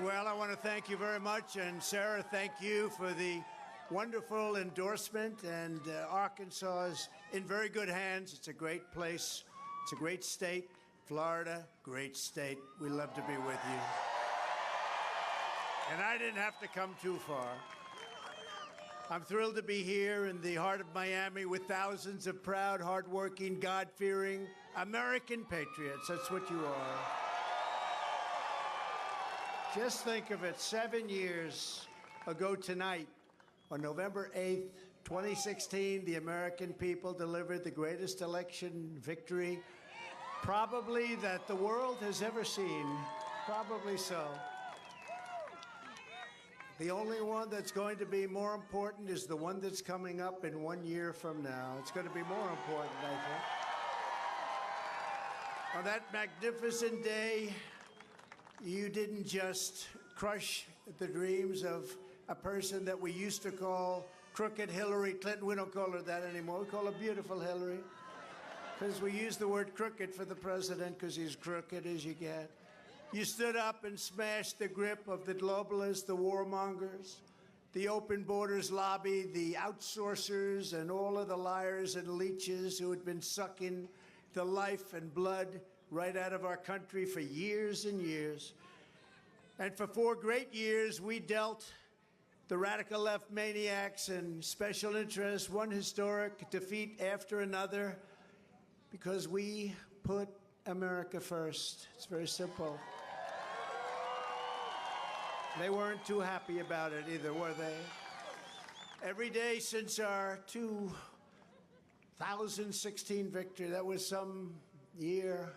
Well, I want to thank you very much. And Sarah, thank you for the wonderful endorsement. And Arkansas is in very good hands. It's a great place. It's a great state. Florida, great state. We love to be with you. And I didn't have to come too far. I'm thrilled to be here in the heart of Miami with thousands of proud, hardworking, God-fearing American patriots. That's what you are. Just think of it, 7 years ago tonight, on November 8th, 2016, the American people delivered the greatest election victory probably that the world has ever seen. Probably so. The only one that's going to be more important is the one that's coming up in 1 year from now. It's going to be more important, I think. On that magnificent day, you didn't just crush the dreams of a person that we used to call crooked Hillary Clinton. We don't call her that anymore. We call her beautiful Hillary. Because we use the word crooked for the president because he's crooked as you get. You stood up and smashed the grip of the globalists, the warmongers, the open borders lobby, the outsourcers, and all of the liars and leeches who had been sucking the life and blood right out of our country for years and years. And for 4 great years, we dealt the radical left maniacs and special interests one historic defeat after another because we put America first. It's very simple. They weren't too happy about it either, were they? Every day since our 2016 victory, that was some year,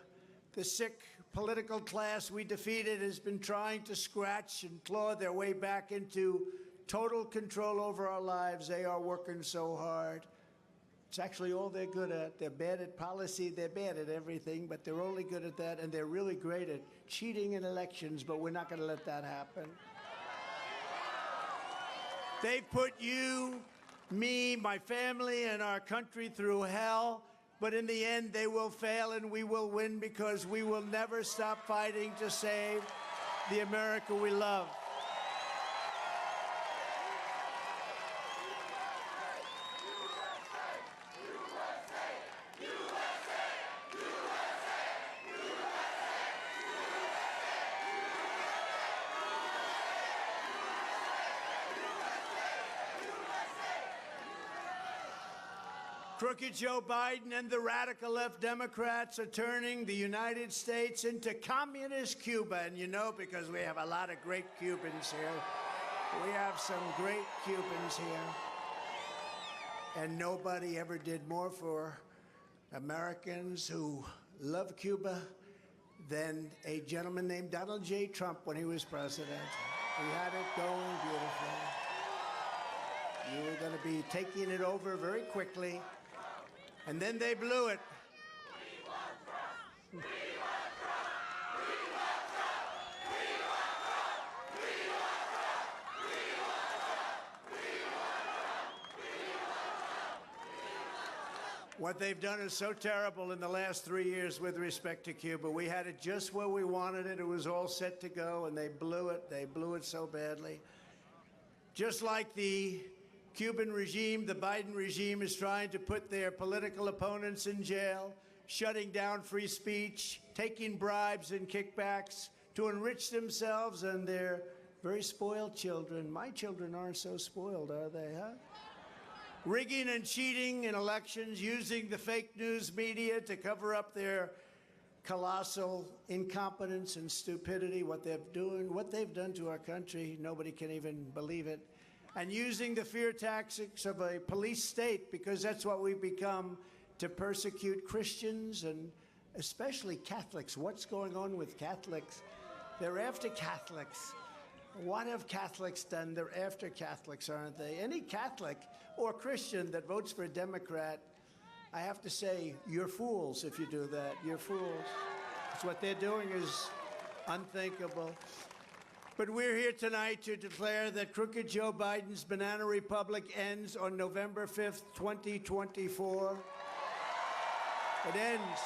the sick political class we defeated has been trying to scratch and claw their way back into total control over our lives. They are working so hard. It's actually all they're good at. They're bad at policy, they're bad at everything, but they're only good at that, and they're really great at cheating in elections, but we're not going to let that happen. They've put you, me, my family, and our country through hell, but in the end, they will fail and we will win because we will never stop fighting to save the America we love. Crooked Joe Biden and the radical left Democrats are turning the United States into communist Cuba. And you know, because we have a lot of great Cubans here. We have some great Cubans here. And nobody ever did more for Americans who love Cuba than a gentleman named Donald J. Trump when he was president. We had it going beautifully. You were going to be taking it over very quickly. And then they blew it. We want Trump. We want Trump. We want Trump. We want Trump. We want Trump. We want Trump. We want Trump. We want Trump. What they've done is so terrible in the last 3 years with respect to Cuba. We had it just where we wanted it. It was all set to go, and they blew it. They blew it so badly. Just like the Cuban regime, the Biden regime is trying to put their political opponents in jail, shutting down free speech, taking bribes and kickbacks to enrich themselves and their very spoiled children. My children aren't so spoiled, are they, huh? Rigging and cheating in elections, using the fake news media to cover up their colossal incompetence and stupidity, what they've done to our country, nobody can even believe it. And using the fear tactics of a police state, because that's what we've become, to persecute Christians and especially Catholics. What's going on with Catholics? They're after Catholics. What have Catholics done? They're after Catholics, aren't they? Any Catholic or Christian that votes for a Democrat, I have to say, you're fools if you do that. You're fools. Because what they're doing is unthinkable. But we're here tonight to declare that crooked Joe Biden's banana republic ends on November 5th, 2024. It ends.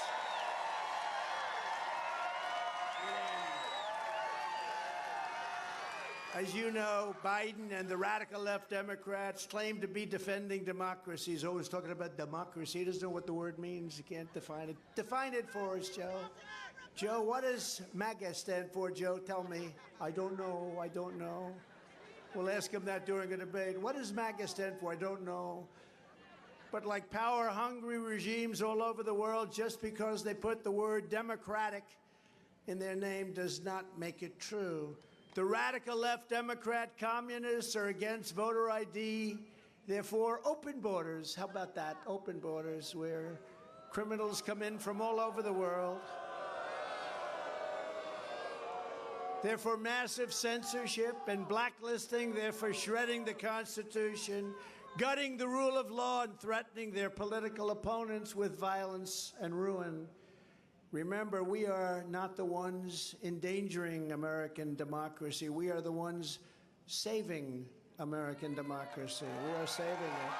As you know, Biden and the radical left Democrats claim to be defending democracy. He's always talking about democracy. He doesn't know what the word means. He can't define it. Define it for us, Joe. Joe, what does MAGA stand for, Joe? Tell me. I don't know. I don't know. We'll ask him that during a debate. What does MAGA stand for? I don't know. But like power-hungry regimes all over the world, just because they put the word democratic in their name does not make it true. The radical left Democrat communists are against voter ID. Therefore, open borders. How about that? Open borders where criminals come in from all over the world. They're for massive censorship and blacklisting. They're for shredding the Constitution, gutting the rule of law, and threatening their political opponents with violence and ruin. Remember, we are not the ones endangering American democracy. We are the ones saving American democracy. We are saving it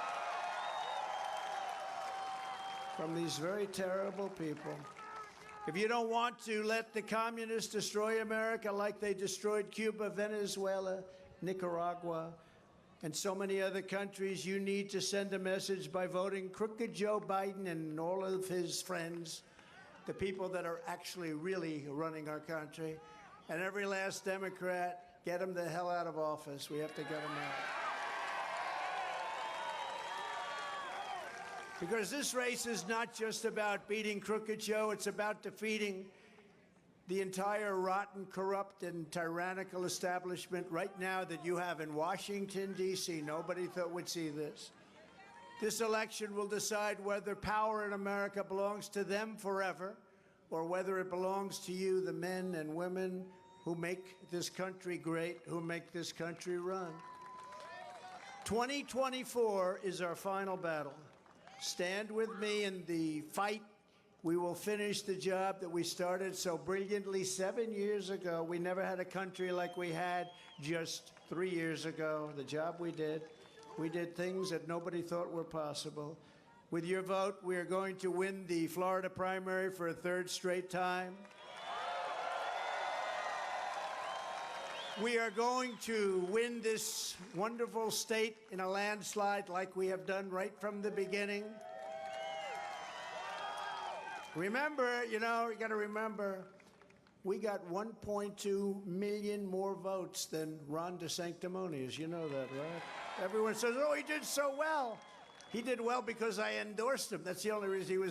from these very terrible people. If you don't want to let the communists destroy America like they destroyed Cuba, Venezuela, Nicaragua, and so many other countries, you need to send a message by voting crooked Joe Biden and all of his friends, the people that are actually really running our country, and every last Democrat, get them the hell out of office. We have to get them out. Because this race is not just about beating crooked Joe, it's about defeating the entire rotten, corrupt, and tyrannical establishment right now that you have in Washington, D.C. Nobody thought we'd see this. This election will decide whether power in America belongs to them forever or whether it belongs to you, the men and women who make this country great, who make this country run. 2024 is our final battle. Stand with me in the fight. We will finish the job that we started so brilliantly 7 years ago. We never had a country like we had just 3 years ago. The job we did things that nobody thought were possible. With your vote, we are going to win the Florida primary for a third straight time. We are going to win this wonderful state in a landslide like we have done right from the beginning. Remember, you got to remember, we got 1.2 million more votes than Ron DeSanctimonious. You know that, right? Everyone says, oh, he did so well. He did well because I endorsed him. That's the only reason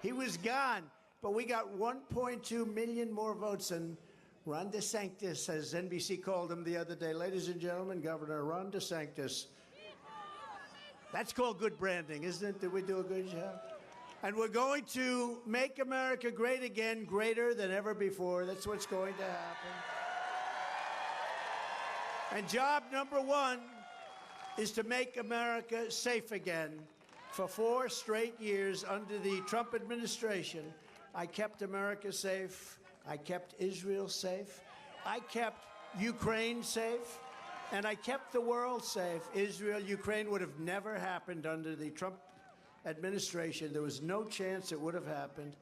he was gone. But we got 1.2 million more votes than Ron DeSantis, as NBC called him the other day. Ladies and gentlemen, Governor Ron DeSantis. That's called good branding, isn't it? Did we do a good job? And we're going to make America great again, greater than ever before. That's what's going to happen. And job number one is to make America safe again. For 4 straight years under the Trump administration, I kept America safe. I kept Israel safe. I kept Ukraine safe. And I kept the world safe. Israel, Ukraine would have never happened under the Trump administration. There was no chance it would have happened.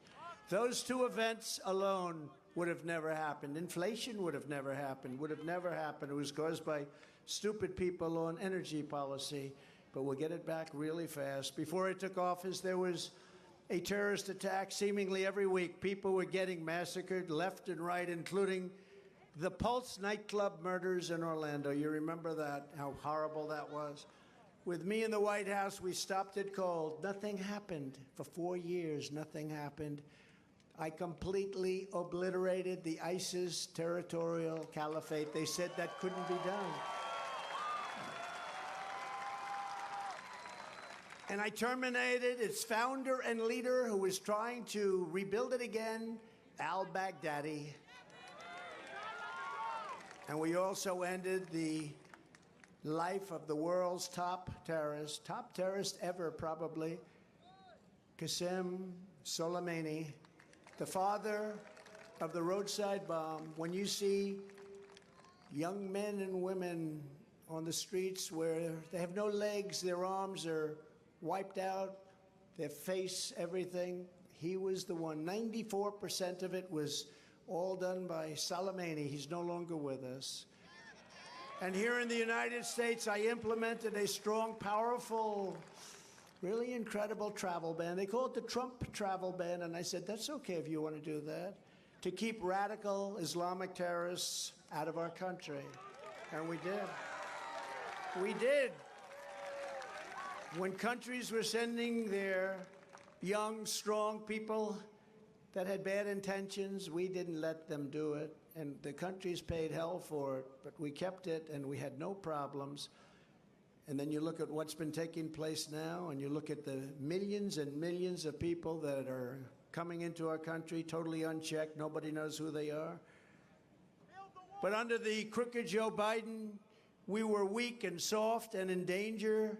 Those 2 events alone would have never happened. Inflation would have never happened, It was caused by stupid people on energy policy. But we'll get it back really fast. Before I took office, there was a terrorist attack seemingly every week. People were getting massacred left and right, including the Pulse nightclub murders in Orlando. You remember that, how horrible that was? With me in the White House, we stopped it cold. Nothing happened. For 4 years, nothing happened. I completely obliterated the ISIS territorial caliphate. They said that couldn't be done. And I terminated its founder and leader, who was trying to rebuild it again, al-Baghdadi. And we also ended the life of the world's top terrorist ever probably, Qasem Soleimani, the father of the roadside bomb. When you see young men and women on the streets where they have no legs, their arms are wiped out, their face, everything, he was the one. 94% of it was all done by Soleimani. He's no longer with us. And here in the United States, I implemented a strong, powerful, really incredible travel ban. They call it the Trump travel ban, and I said, that's okay if you want to do that, to keep radical Islamic terrorists out of our country. And we did. We did. When countries were sending their young, strong people that had bad intentions, we didn't let them do it. And the countries paid hell for it, but we kept it and we had no problems. And then you look at what's been taking place now, and you look at the millions and millions of people that are coming into our country totally unchecked. Nobody knows who they are. But under the crooked Joe Biden, we were weak and soft and in danger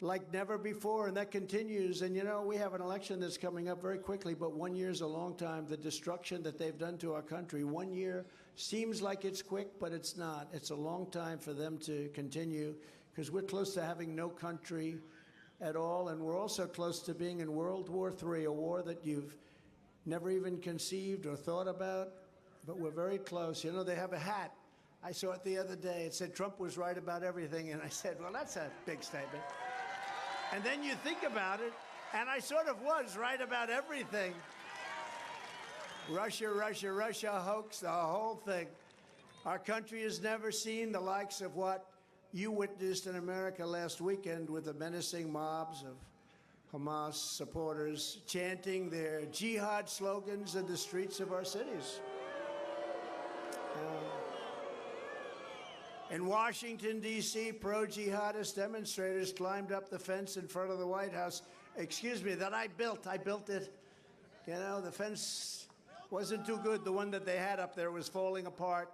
like never before, and that continues. And you know, we have an election that's coming up very quickly, but 1 year is a long time. The destruction that they've done to our country, 1 year seems like it's quick, but it's not. It's a long time for them to continue, because we're close to having no country at all, and we're also close to being in World War III, a war that you've never even conceived or thought about, but we're very close. You know, they have a hat. I saw it the other day. It said Trump was right about everything, and I said, well, that's a big statement. And then you think about it, and I sort of was right about everything. Russia, Russia, Russia hoax, the whole thing. Our country has never seen the likes of what you witnessed in America last weekend with the menacing mobs of Hamas supporters chanting their jihad slogans in the streets of our cities. In Washington, D.C., pro-jihadist demonstrators climbed up the fence in front of the White House. Excuse me, that I built it. You know, the fence wasn't too good. The one that they had up there was falling apart,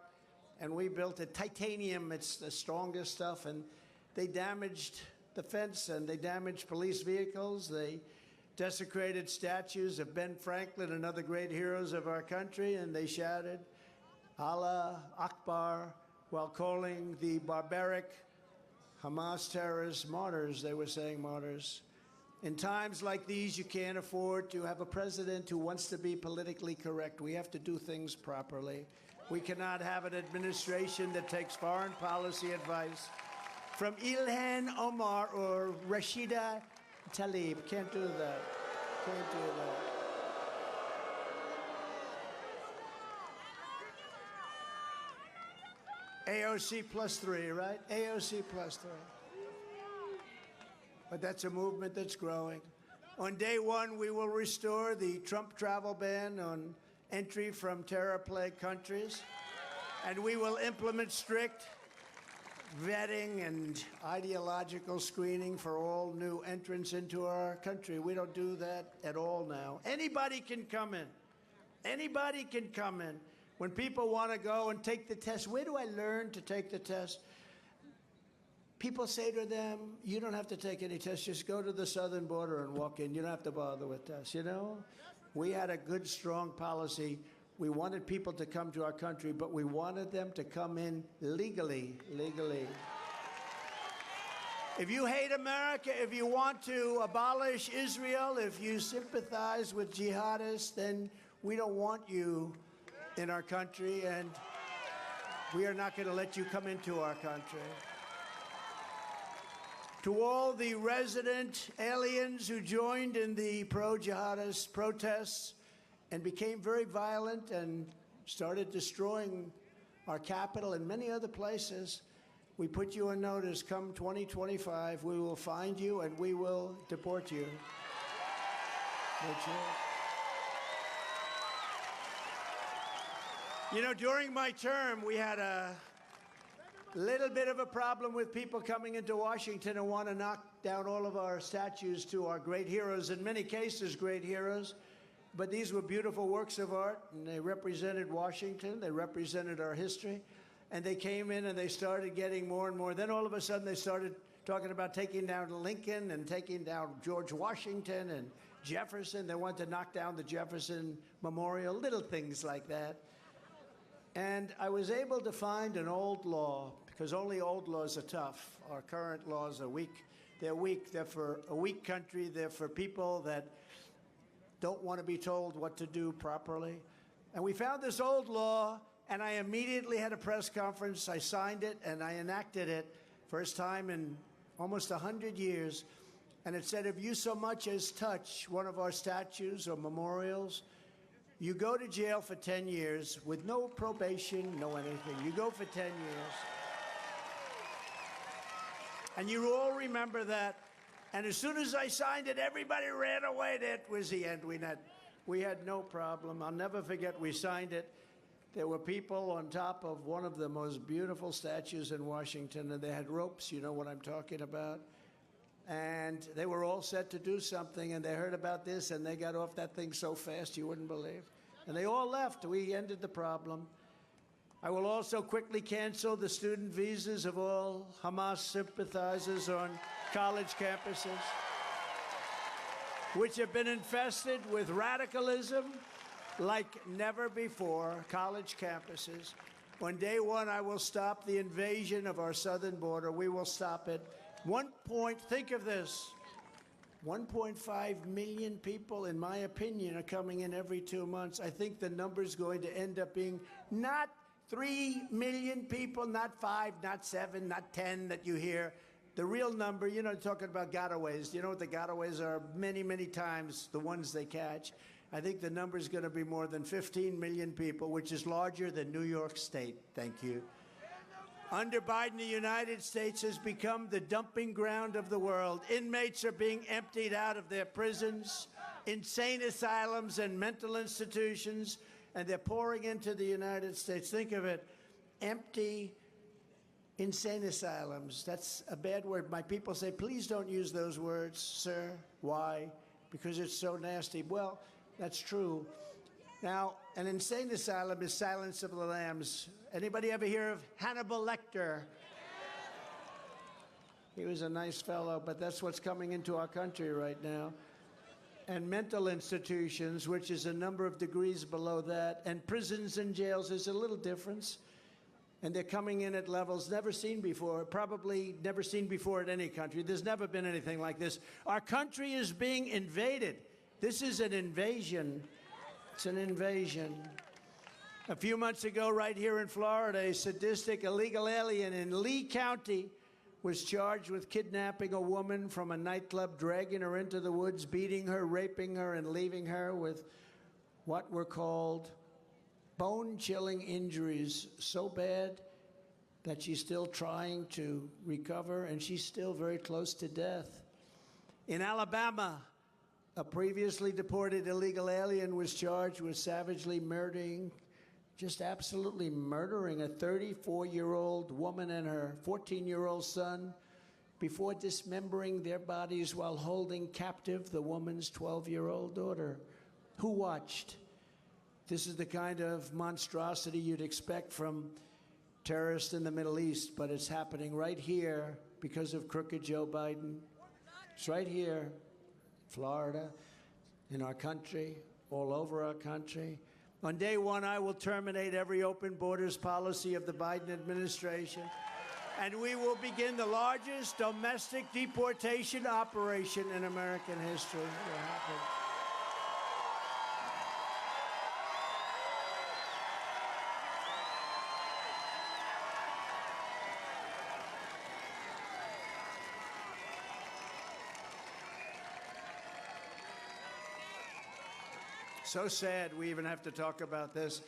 and we built it. Titanium, it's the strongest stuff, and they damaged the fence, and they damaged police vehicles. They desecrated statues of Ben Franklin and other great heroes of our country, and they shouted, Allah Akbar, while calling the barbaric Hamas terrorists martyrs. They were saying martyrs. In times like these, you can't afford to have a president who wants to be politically correct. We have to do things properly. We cannot have an administration that takes foreign policy advice from Ilhan Omar or Rashida Tlaib. Can't do that. Can't do that. AOC +3, right? AOC +3. But that's a movement that's growing. On day one, we will restore the Trump travel ban on entry from terror-plagued countries, and we will implement strict vetting and ideological screening for all new entrants into our country. We don't do that at all now. Anybody can come in. Anybody can come in. When people want to go and take the test, where do I learn to take the test? People say to them, you don't have to take any tests, just go to the southern border and walk in. You don't have to bother with tests, you know? We had a good, strong policy. We wanted people to come to our country, but we wanted them to come in legally. If you hate America, if you want to abolish Israel, if you sympathize with jihadists, then we don't want you in our country, and we are not going to let you come into our country. To all the resident aliens who joined in the pro-jihadist protests and became very violent and started destroying our capital and many other places, we put you on notice. Come 2025, we will find you and we will deport you. You know, during my term, we had a little bit of a problem with people coming into Washington and want to knock down all of our statues to our great heroes, in many cases great heroes. But these were beautiful works of art, and they represented Washington, they represented our history, and they came in and they started getting more and more. Then all of a sudden they started talking about taking down Lincoln and taking down George Washington and Jefferson. They wanted to knock down the Jefferson Memorial, little things like that. And I was able to find an old law, because only old laws are tough. Our current laws are weak. They're weak. They're for a weak country. They're for people that don't want to be told what to do properly. And we found this old law, And I immediately had a press conference. I signed it and I enacted it. First time in almost 100 years. And it said, if you so much as touch one of our statues or memorials, you go to jail for 10 years with no probation, no anything. You go for 10 years. And you all remember that. And as soon as I signed it, everybody ran away. That was the end. We had no problem. I'll never forget, we signed it. There were people on top of one of the most beautiful statues in Washington, and they had ropes, you know what I'm talking about. And they were all set to do something, and they heard about this, and they got off that thing so fast you wouldn't believe. And they all left. We ended the problem. I will also quickly cancel the student visas of all Hamas sympathizers on college campuses, which have been infested with radicalism like never before, college campuses. On day one, I will stop the invasion of our southern border. We will stop it. Think of this, 1.5 million people, in my opinion, are coming in every 2 months. I think the number's going to end up being not 3 million people, not 5, not 7, not 10 that you hear. The real number, you know, talking about gotaways. You know what the gotaways are? Many, many times the ones they catch. I think the number is going to be more than 15 million people, which is larger than New York State. Thank you. Under Biden, the United States has become the dumping ground of the world. Inmates are being emptied out of their prisons, insane asylums, and mental institutions, and they're pouring into the United States. Think of it, empty insane asylums. That's a bad word. My people say, please don't use those words, sir. Why? Because it's so nasty. Well, that's true. Now, an insane asylum is Silence of the Lambs. Anybody ever hear of Hannibal Lecter? He was a nice fellow, but that's what's coming into our country right now. And mental institutions, which is a number of degrees below that, and prisons and jails is a little difference. And they're coming in at levels never seen before, probably never seen before in any country. There's never been anything like this. Our country is being invaded. This is an invasion. It's an invasion. A few months ago, right here in Florida, a sadistic illegal alien in Lee County was charged with kidnapping a woman from a nightclub, dragging her into the woods, beating her, raping her, and leaving her with what were called bone-chilling injuries so bad that she's still trying to recover, and she's still very close to death. In Alabama, a previously deported illegal alien was charged with savagely murdering, just absolutely murdering a 34-year-old woman and her 14-year-old son before dismembering their bodies while holding captive the woman's 12-year-old daughter. Who watched? This is the kind of monstrosity you'd expect from terrorists in the Middle East, but it's happening right here because of crooked Joe Biden. It's right here, Florida, in our country, all over our country. On day one, I will terminate every open borders policy of the Biden administration, and we will begin the largest domestic deportation operation in American history. It will happen. So sad we even have to talk about this.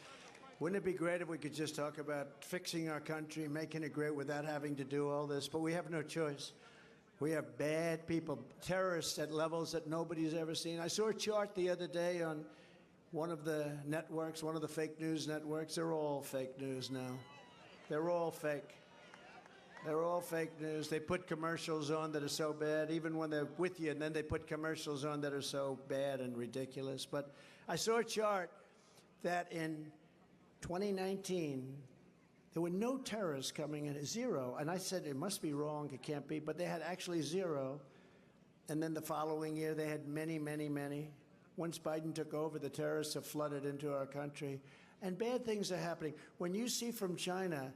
Wouldn't it be great if we could just talk about fixing our country, making it great without having to do all this? But we have no choice. We have bad people, terrorists at levels that nobody's ever seen. I saw a chart the other day on one of the networks, one of the fake news networks. They're all fake news now. They're all fake. They're all fake news. They put commercials on that are so bad, even when they're with you, and then they put commercials on that are so bad and ridiculous. But I saw a chart that in 2019, there were no terrorists coming in, zero. And I said, it must be wrong, it can't be. But they had actually zero. And then the following year, they had many, many, many. Once Biden took over, the terrorists have flooded into our country. And bad things are happening. When you see from China,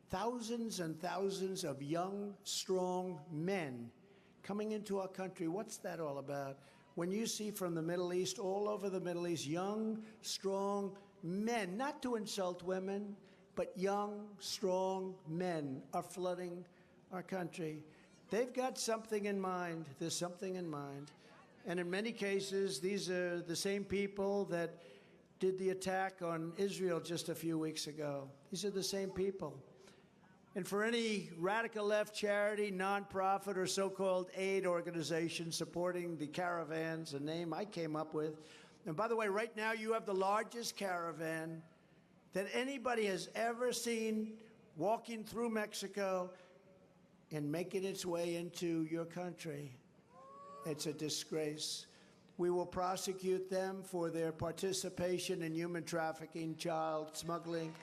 thousands and thousands of young, strong men coming into our country, what's that all about? When you see from the Middle East, all over the Middle East, young, strong men, not to insult women, but young, strong men are flooding our country. They've got something in mind. There's something in mind. And in many cases, these are the same people that did the attack on Israel just a few weeks ago. These are the same people. And for any radical left charity, nonprofit, or so-called aid organization supporting the caravans, a name I came up with. And by the way, right now you have the largest caravan that anybody has ever seen walking through Mexico and making its way into your country. It's a disgrace. We will prosecute them for their participation in human trafficking, child smuggling,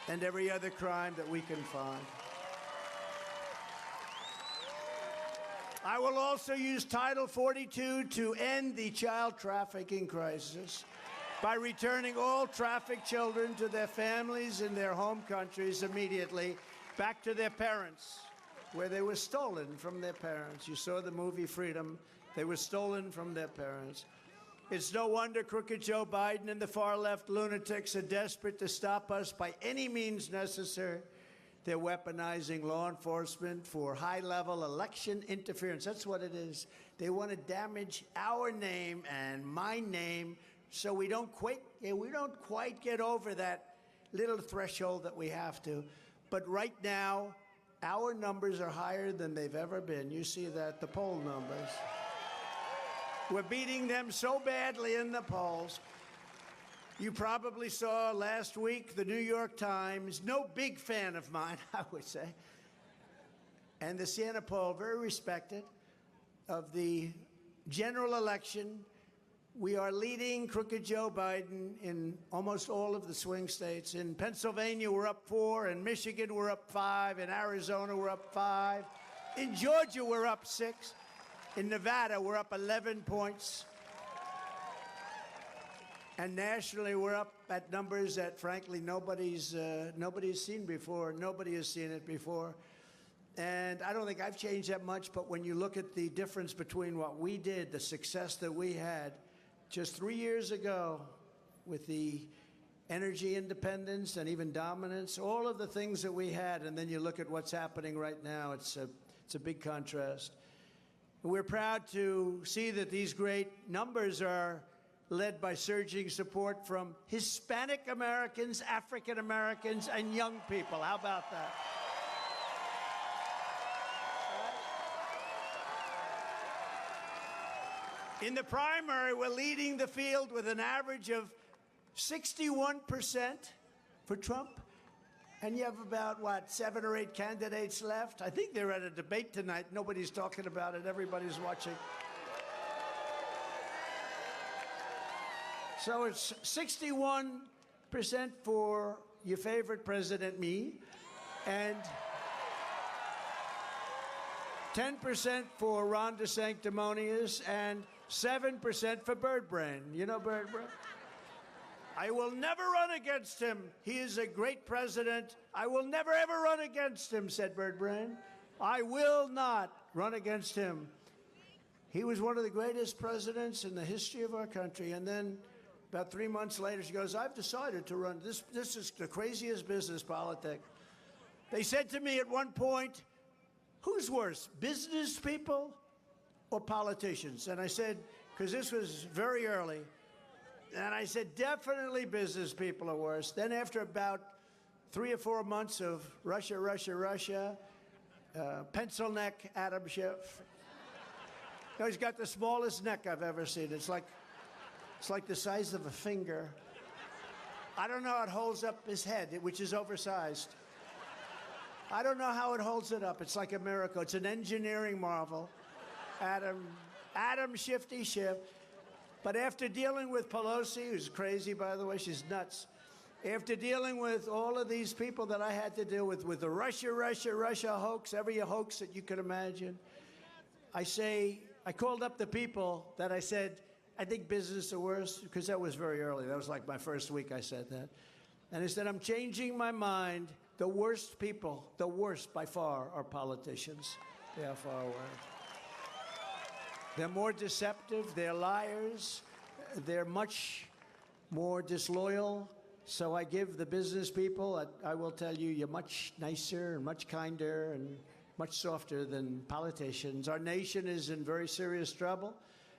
and every other crime that we can find. I will also use Title 42 to end the child trafficking crisis by returning all trafficked children to their families in their home countries immediately, back to their parents, where they were stolen from their parents. You saw the movie Freedom. They were stolen from their parents. It's no wonder crooked Joe Biden and the far-left lunatics are desperate to stop us by any means necessary. They're weaponizing law enforcement for high-level election interference. That's what it is. They want to damage our name and my name so we don't quite get over that little threshold that we have to. But right now, our numbers are higher than they've ever been. You see that, the poll numbers. We're beating them so badly in the polls. You probably saw last week the New York Times, no big fan of mine, I would say, and the Siena poll, very respected, of the general election. We are leading crooked Joe Biden in almost all of the swing states. In Pennsylvania, we're up 4. In Michigan, we're up 5. In Arizona, we're up 5. In Georgia, we're up 6. In Nevada, we're up 11 points. And nationally, we're up at numbers that, frankly, nobody's seen before. Nobody has seen it before. And I don't think I've changed that much, but when you look at the difference between what we did, the success that we had just 3 years ago with the energy independence and even dominance, all of the things that we had, and then you look at what's happening right now, it's a big contrast. We're proud to see that these great numbers are led by surging support from Hispanic Americans, African Americans, and young people. How about that? In the primary, we're leading the field with an average of 61% for Trump. And you have about, what, 7 or 8 candidates left? I think they're at a debate tonight. Nobody's talking about it. Everybody's watching. So it's 61% for your favorite president, me, and 10% for Ron DeSanctimonious, and 7% for Bird Brain. You know Bird Brain? I will never run against him. He is a great president. I will never, ever run against him, said Bird Brain. I will not run against him. He was one of the greatest presidents in the history of our country. And then about 3 months later, she goes, I've decided to run. This is the craziest business politics. They said to me at one point, who's worse, business people or politicians? And I said, because this was very early, and I said, definitely business people are worse. Then after about 3 or 4 months of Russia, pencil neck Adam Schiff. You know, he's got the smallest neck I've ever seen. It's like the size of a finger. I don't know how it holds up his head, which is oversized. I don't know how it holds it up. It's like a miracle. It's an engineering marvel. Adam Shifty Schiff. But after dealing with Pelosi, who's crazy, by the way, she's nuts. After dealing with all of these people that I had to deal with the Russia hoax, every hoax that you could imagine, I called up the people that I said, I think business are worse, because that was very early. That was like my first week I said that. And I said, I'm changing my mind. The worst people, the worst by far, are politicians. They are far worse. They're more deceptive, they're liars, they're much more disloyal, So I give the business people, I will tell you, you're much nicer and much kinder and much softer than politicians. Our nation is in very serious trouble,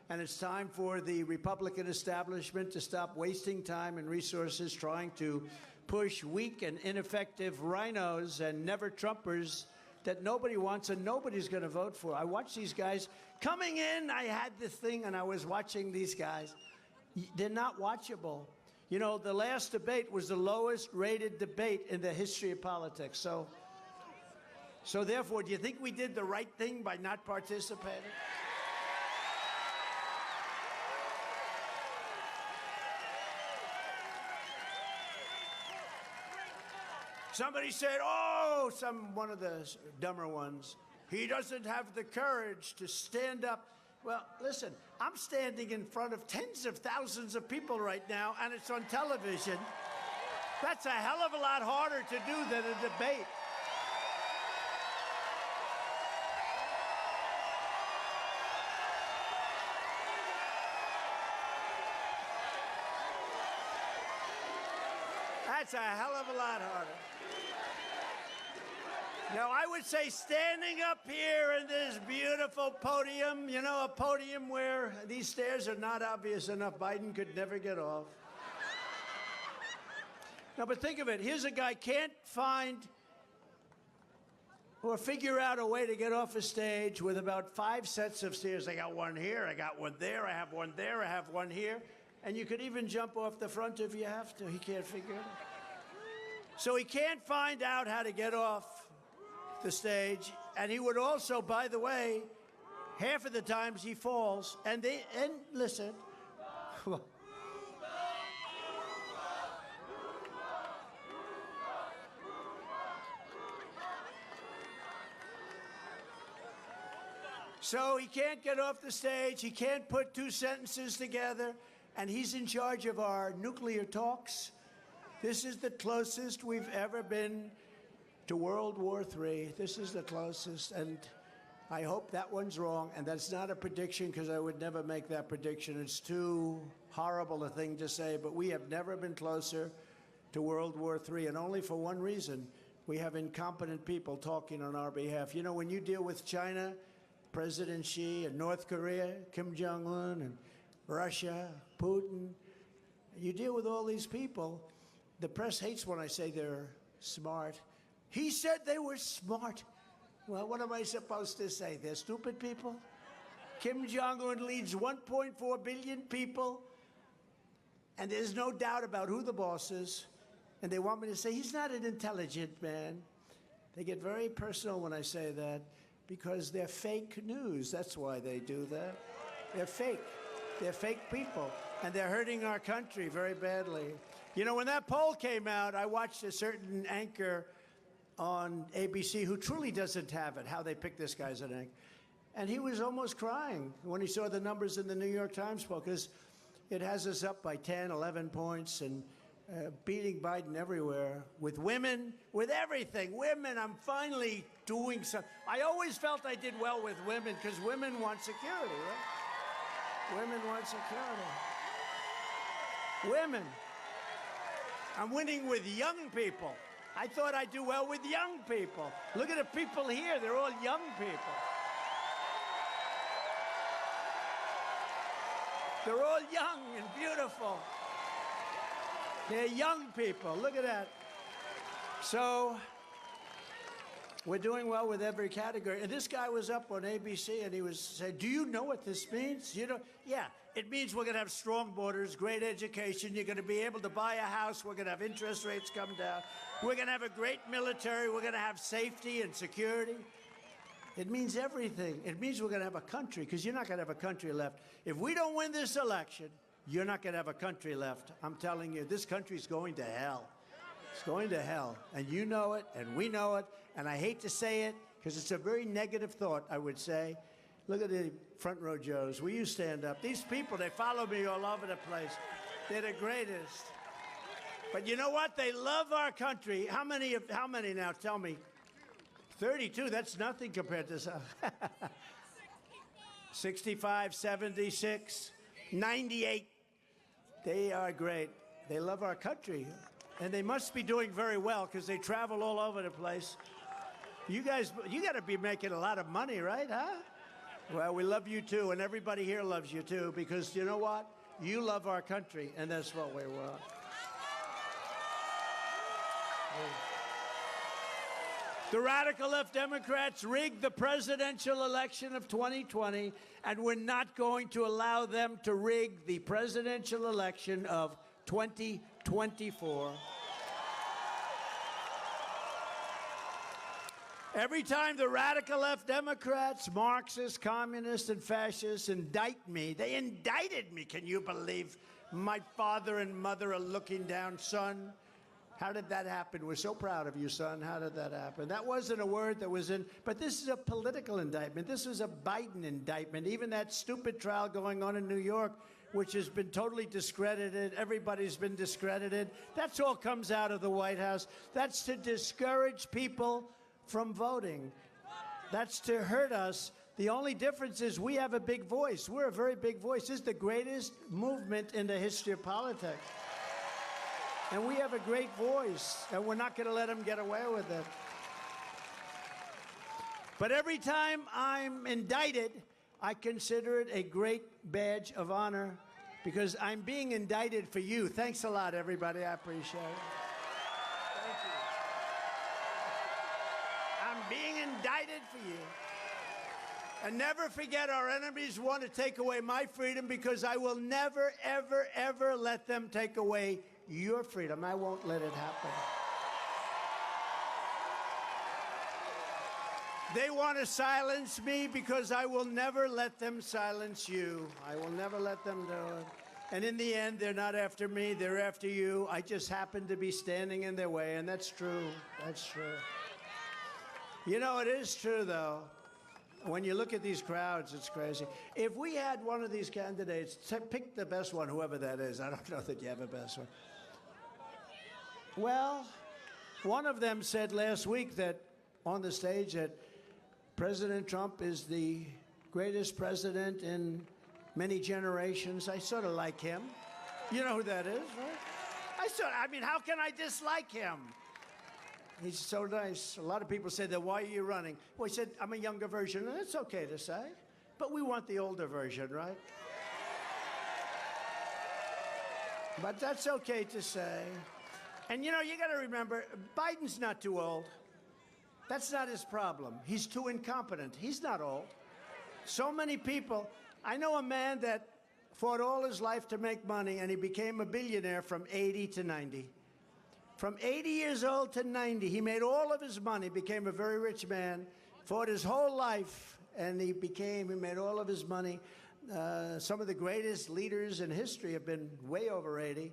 and it's time for the Republican establishment to stop wasting time and resources trying to push weak and ineffective rhinos and never-Trumpers that nobody wants and nobody's going to vote for. I watch these guys coming in. I had this thing, and I was watching these guys. They're not watchable. You know, the last debate was the lowest-rated debate in the history of politics. So therefore, do you think we did the right thing by not participating? Somebody said, oh, one of the dumber ones, he doesn't have the courage to stand up. Well, listen, I'm standing in front of tens of thousands of people right now, and it's on television. That's a hell of a lot harder to do than a debate. That's a hell of a lot harder. Now, I would say standing up here in this beautiful podium, you know, a podium where these stairs are not obvious enough, Biden could never get off. No, but think of it. Here's a guy can't find or figure out a way to get off a stage with about 5 sets of stairs. I got one here, I got one there, I have one there, I have one here. And you could even jump off the front if you have to. He can't figure it out. So he can't find out how to get off the stage. And he would also, by the way, half of the times he falls. And listen. So he can't get off the stage. He can't put 2 sentences together. And he's in charge of our nuclear talks. This is the closest we've ever been to World War III. This is the closest, and I hope that one's wrong. And that's not a prediction, because I would never make that prediction. It's too horrible a thing to say, but we have never been closer to World War III, and only for one reason. We have incompetent people talking on our behalf. You know, when you deal with China, President Xi, and North Korea, Kim Jong-un, and Russia, Putin, you deal with all these people. The press hates when I say they're smart. He said they were smart. Well, what am I supposed to say? They're stupid people? Kim Jong-un leads 1.4 billion people, and there's no doubt about who the boss is. And they want me to say he's not an intelligent man. They get very personal when I say that, because they're fake news. That's why they do that. They're fake. They're fake people, and they're hurting our country very badly. You know, when that poll came out, I watched a certain anchor on ABC who truly doesn't have it, how they pick this guy as an anchor. And he was almost crying when he saw the numbers in the New York Times poll, because it has us up by 10, 11 points, and beating Biden everywhere, with women, with everything. Women, I'm finally doing something. I always felt I did well with women, because women want security, right? Women want security. Women. I'm winning with young people. I thought I'd do well with young people. Look at the people here. They're all young people. They're all young and beautiful. They're young people. Look at that. So we're doing well with every category. And this guy was up on ABC, and he was saying, do you know what this means? You know, yeah, it means we're going to have strong borders, great education. You're going to be able to buy a house. We're going to have interest rates come down. We're going to have a great military. We're going to have safety and security. It means everything. It means we're going to have a country, because you're not going to have a country left. If we don't win this election, you're not going to have a country left. I'm telling you, this country's going to hell. It's going to hell. And you know it, and we know it. And I hate to say it, because it's a very negative thought, I would say. Look at the front row Joes. Will you stand up? These people, they follow me all over the place. They're the greatest. But you know what? They love our country. How many now? Tell me. 32, that's nothing compared to some. 65, 76, 98. They are great. They love our country. And they must be doing very well because they travel all over the place. You guys, you got to be making a lot of money, right, huh? Well, we love you too, and everybody here loves you too, because you know what? You love our country, and that's what we want. The radical left Democrats rigged the presidential election of 2020, and we're not going to allow them to rig the presidential election of 2024. Every time the radical left Democrats, Marxists, communists, and fascists indict me, they indicted me. Can you believe? My father and mother are looking down, son. How did that happen? We're so proud of you, son. How did that happen? That wasn't a word that was in, but this is a political indictment. This is a Biden indictment. Even that stupid trial going on in New York, which has been totally discredited. Everybody's been discredited. That's all comes out of the White House. That's to discourage people from voting. That's to hurt us. The only difference is we have a big voice. We're a very big voice. This is the greatest movement in the history of politics. And we have a great voice, and we're not going to let them get away with it. But every time I'm indicted, I consider it a great badge of honor because I'm being indicted for you. Thanks a lot, everybody. I appreciate it. Being indicted for you. And never forget, our enemies want to take away my freedom because I will never, ever, ever let them take away your freedom. I won't let it happen. They want to silence me because I will never let them silence you. I will never let them do it. And in the end, they're not after me, they're after you. I just happen to be standing in their way, and that's true. That's true. You know, it is true, though. When you look at these crowds, it's crazy. If we had one of these candidates, pick the best one, whoever that is. I don't know that you have a best one. Well, one of them said last week that on the stage that President Trump is the greatest president in many generations. I sort of like him. You know who that is, right? I mean, how can I dislike him? He's so nice. A lot of people say that, why are you running? Well, he said, I'm a younger version, and it's okay to say. But we want the older version, right? But that's okay to say. And, you know, you got to remember, Biden's not too old. That's not his problem. He's too incompetent. He's not old. So many people. I know a man that fought all his life to make money, and he became a billionaire from 80 to 90. From 80 years old to 90, he made all of his money, became a very rich man, fought his whole life, and he made all of his money. Some of the greatest leaders in history have been way over 80.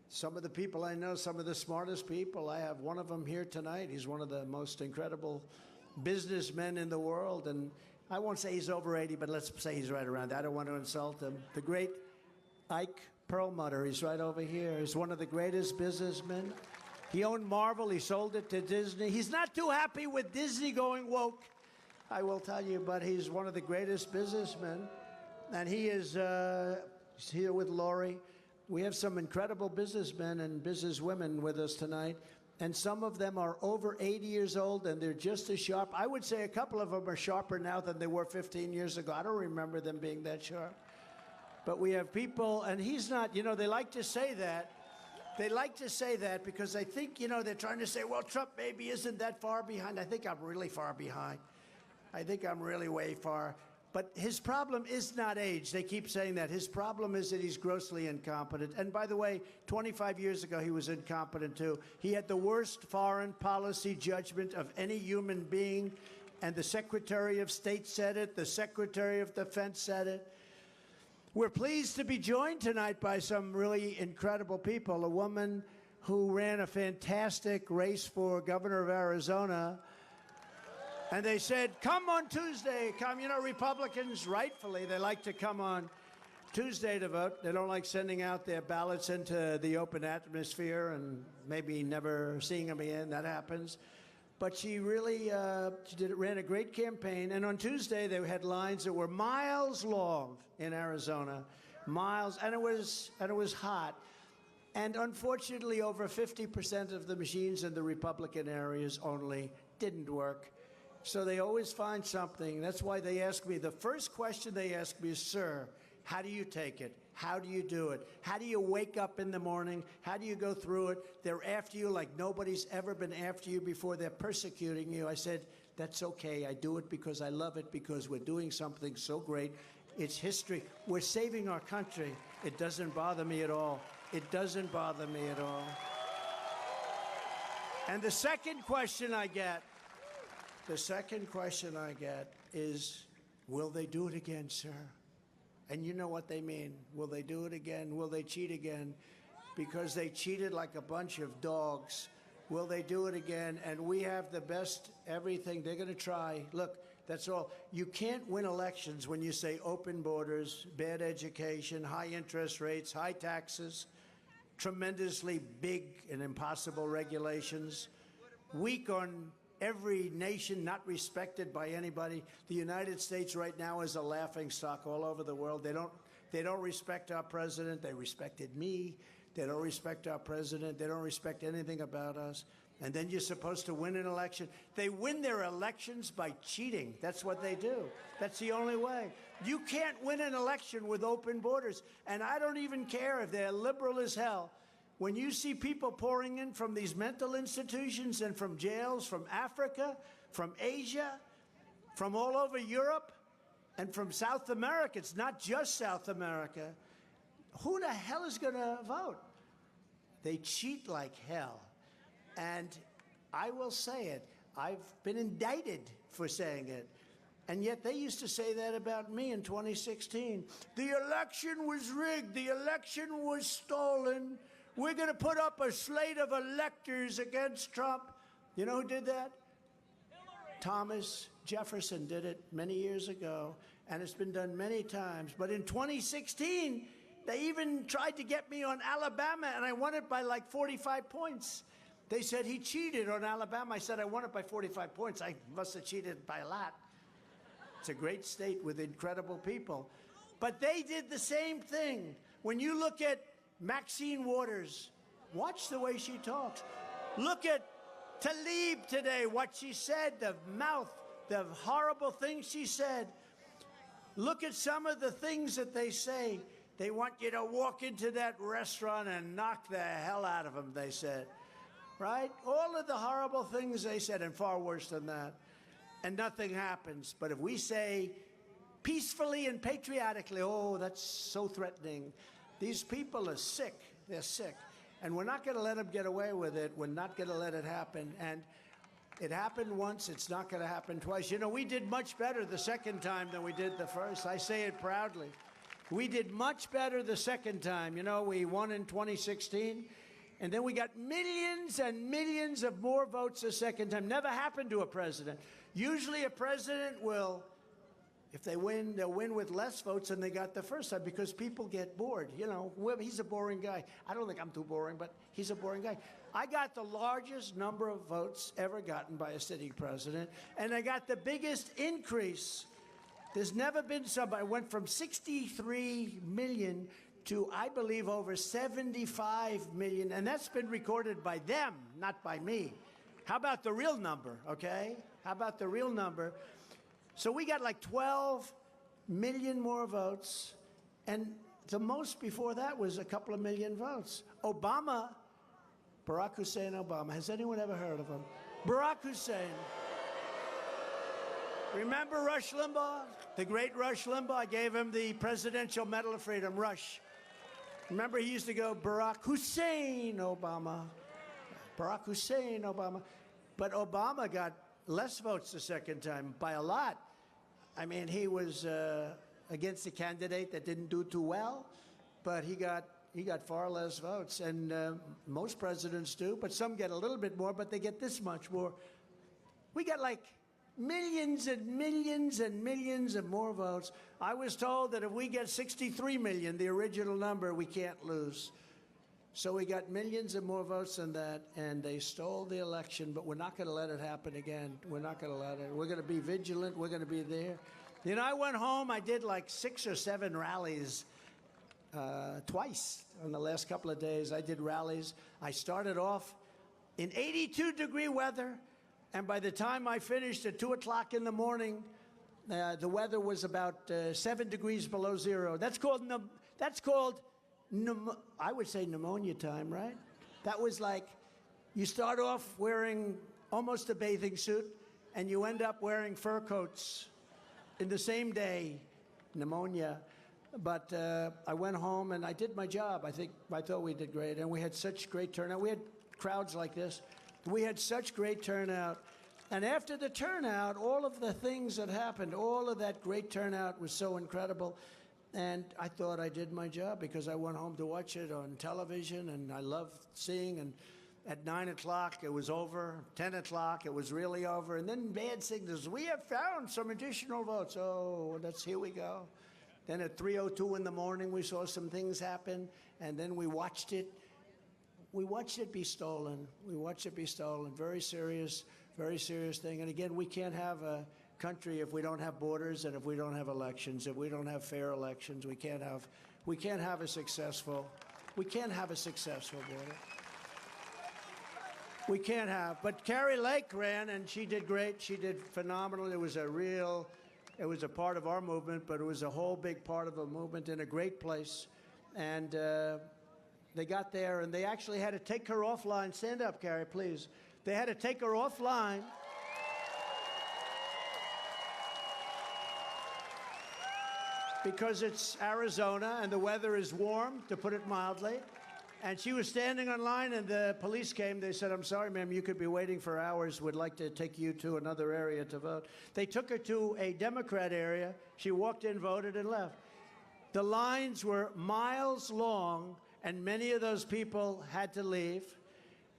Some of the people I know, some of the smartest people, I have one of them here tonight. He's one of the most incredible businessmen in the world, and I won't say he's over 80, but let's say he's right around that. I don't want to insult him. The great Ike Perlmutter, he's right over here. He's one of the greatest businessmen. He owned Marvel. He sold it to Disney. He's not too happy with Disney going woke, I will tell you, but he's one of the greatest businessmen. And he is here with Lori. We have some incredible businessmen and businesswomen with us tonight. And some of them are over 80 years old, and they're just as sharp. I would say a couple of them are sharper now than they were 15 years ago. I don't remember them being that sharp. But we have people, and he's not, you know, they like to say that. They like to say that because I think, you know, they're trying to say, well, Trump maybe isn't that far behind. I think I'm really far behind. I think I'm really way far. But his problem is not age. They keep saying that. His problem is that he's grossly incompetent. And by the way, 25 years ago, he was incompetent, too. He had the worst foreign policy judgment of any human being. And the Secretary of State said it. The Secretary of Defense said it. We're pleased to be joined tonight by some really incredible people. A woman who ran a fantastic race for governor of Arizona. And they said, come on Tuesday. Come, you know, Republicans, rightfully, they like to come on Tuesday to vote. They don't like sending out their ballots into the open atmosphere and maybe never seeing them again. That happens. But she really ran a great campaign. And on Tuesday, they had lines that were miles long in Arizona, miles, and it was hot. And unfortunately, over 50% of the machines in the Republican areas only didn't work. So they always find something. That's why they ask me, the first question they ask me is, sir, how do you take it? How do you do it? How do you wake up in the morning? How do you go through it? They're after you like nobody's ever been after you before. They're persecuting you. I said, that's okay. I do it because I love it, because we're doing something so great. It's history. We're saving our country. It doesn't bother me at all. It doesn't bother me at all. And the second question I get is, will they do it again, sir? And you know what they mean. Will they do it again? Will they cheat again? Because they cheated like a bunch of dogs. Will they do it again? And we have the best everything. They're going to try. Look, that's all. You can't win elections when you say open borders, bad education, high interest rates, high taxes, tremendously big and impossible regulations, weak on every nation, not respected by anybody. The United States right now is a laughingstock all over the world. They don't respect our president. They respected me. They don't respect our president. They don't respect anything about us. And then you're supposed to win an election. They win their elections by cheating. That's what they do. That's the only way. You can't win an election with open borders. And I don't even care if they're liberal as hell. When you see people pouring in from these mental institutions and from jails, from Africa, from Asia, from all over Europe, and from South America, it's not just South America, who the hell is going to vote? They cheat like hell. And I will say it. I've been indicted for saying it. And yet they used to say that about me in 2016. The election was rigged. The election was stolen. We're going to put up a slate of electors against Trump. You know who did that? Thomas Jefferson did it many years ago, and it's been done many times. But in 2016, they even tried to get me on Alabama, and I won it by like 45 points. They said he cheated on Alabama. I said I won it by 45 points. I must have cheated by a lot. It's a great state with incredible people. But they did the same thing. When you look at Maxine Waters, watch the way she talks. Look at Tlaib today, what she said, the mouth, the horrible things she said. Look at some of the things that they say. They want you to walk into that restaurant and knock the hell out of them, they said. Right? All of the horrible things they said, and far worse than that. And nothing happens. But if we say peacefully and patriotically, oh, that's so threatening. These people are sick. They're sick. And we're not going to let them get away with it. We're not going to let it happen. And it happened once. It's not going to happen twice. You know, we did much better the second time than we did the first. I say it proudly. We did much better the second time. You know, we won in 2016. And then we got millions and millions of more votes the second time. Never happened to a president. Usually a president will, if they win, they'll win with less votes than they got the first time because people get bored. You know, he's a boring guy. I don't think I'm too boring, but he's a boring guy. I got the largest number of votes ever gotten by a sitting president, and I got the biggest increase. There's never been somebody. I went from 63 million to, I believe, over 75 million, and that's been recorded by them, not by me. How about the real number, okay? How about the real number? So we got like 12 million more votes, and the most before that was a couple of million votes. Obama, Barack Hussein Obama, has anyone ever heard of him? Barack Hussein. Remember Rush Limbaugh? The great Rush Limbaugh? I gave him the Presidential Medal of Freedom, Rush. Remember he used to go, Barack Hussein Obama. Barack Hussein Obama. But Obama got less votes the second time by a lot. I mean, he was against a candidate that didn't do too well, but he got far less votes. And most presidents do, but some get a little bit more, but they get this much more. We got like millions and millions and millions of more votes. I was told that if we get 63 million, the original number, we can't lose. So we got millions of more votes than that, and they stole the election, but we're not going to let it happen again. We're not going to let it. We're going to be vigilant. We're going to be there. You know, I went home. I did like 6 or 7 rallies twice in the last couple of days. I did rallies. I started off in 82-degree weather, and by the time I finished at 2 o'clock in the morning, the weather was about 7 degrees below zero. That's called I would say pneumonia time, right? That was like, you start off wearing almost a bathing suit, and you end up wearing fur coats in the same day. Pneumonia. But I went home and I did my job. I thought we did great, and we had such great turnout. We had crowds like this. We had such great turnout. And after the turnout, all of the things that happened, all of that great turnout was so incredible. And I thought I did my job because I went home to watch it on television, and I loved seeing. And at 9 o'clock, it was over. 10 o'clock, it was really over. And then bad signals. We have found some additional votes. Oh, here we go. Then at 3:02 in the morning, we saw some things happen, and then we watched it. We watched it be stolen. We watched it be stolen. Very serious thing. And again, we can't have a country if we don't have borders and if we don't have elections. If we don't have fair elections, we can't have a successful border. We can't have. But Carrie Lake ran, and she did great. She did phenomenal. It was a part of our movement, but it was a whole big part of a movement in a great place. And they got there, and they actually had to take her offline. Stand up, Carrie, please. They had to take her offline. Because it's Arizona, and the weather is warm, to put it mildly. And she was standing on line, and the police came. They said, "I'm sorry, ma'am, you could be waiting for hours. We'd like to take you to another area to vote." They took her to a Democrat area. She walked in, voted, and left. The lines were miles long, and many of those people had to leave.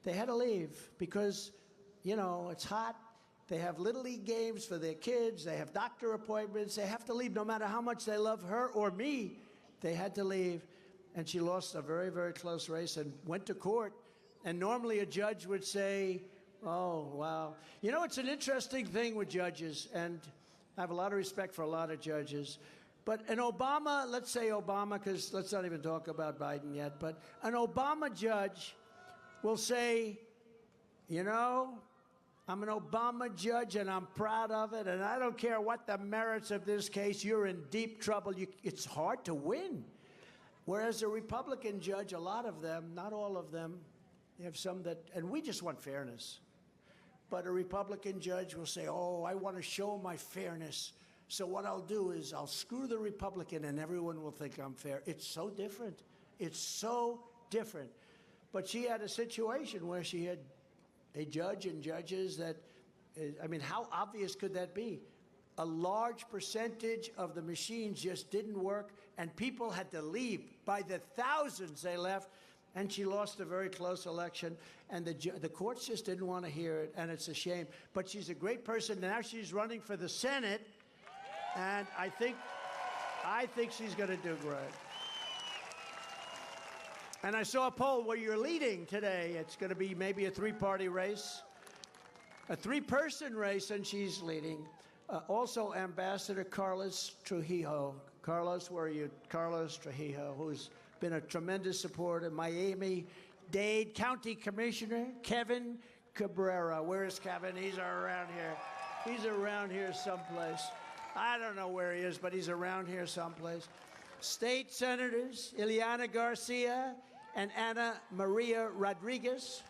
They had to leave because, it's hot. They have Little League games for their kids. They have doctor appointments. They have to leave no matter how much they love her or me. They had to leave. And she lost a very, very close race and went to court. And normally a judge would say, oh, wow. It's an interesting thing with judges, and I have a lot of respect for a lot of judges. But an Obama, let's say Obama, because let's not even talk about Biden yet, but an Obama judge will say, I'm an Obama judge, and I'm proud of it, and I don't care what the merits of this case, you're in deep trouble. It's hard to win. Whereas a Republican judge, a lot of them, not all of them, they have some that, and we just want fairness. But a Republican judge will say, oh, I want to show my fairness. So what I'll do is I'll screw the Republican and everyone will think I'm fair. It's so different. It's so different. But she had a situation where she had a judge and judges that, how obvious could that be? A large percentage of the machines just didn't work, and people had to leave. By the thousands, they left, and she lost a very close election, and the courts just didn't want to hear it, and it's a shame. But she's a great person. Now she's running for the Senate, and I think she's going to do great. And I saw a poll where you're leading today. It's going to be maybe a three-party race, a three-person race, and she's leading. Also, Ambassador Carlos Trujillo. Carlos, where are you? Carlos Trujillo, who's been a tremendous supporter. Miami-Dade County Commissioner Kevin Cabrera. Where is Kevin? He's around here. He's around here someplace. I don't know where he is, but he's around here someplace. State Senators Ileana Garcia and Ana Maria Rodriguez.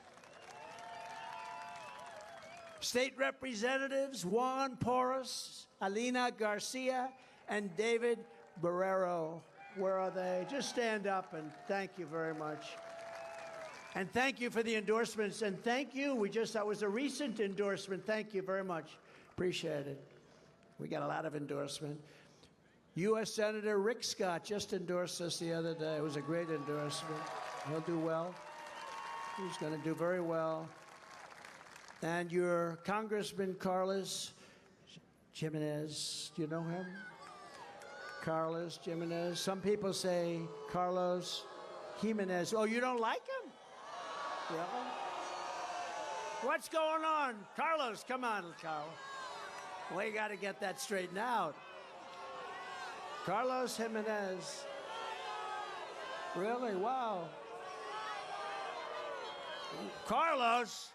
State Representatives Juan Porras, Alina Garcia, and David Barrero. Where are they? Just stand up and thank you very much. And thank you for the endorsements. And thank you. That was a recent endorsement. Thank you very much. Appreciate it. We got a lot of endorsement. U.S. Senator Rick Scott just endorsed us the other day. It was a great endorsement. He'll do well. He's going to do very well. And your Congressman Carlos Jimenez, do you know him? Carlos Jimenez. Some people say Carlos Jimenez. Oh, you don't like him? Really? What's going on? Carlos, come on, Carlos. We got to get that straightened out. Carlos Jimenez. Really? Wow. Carlos.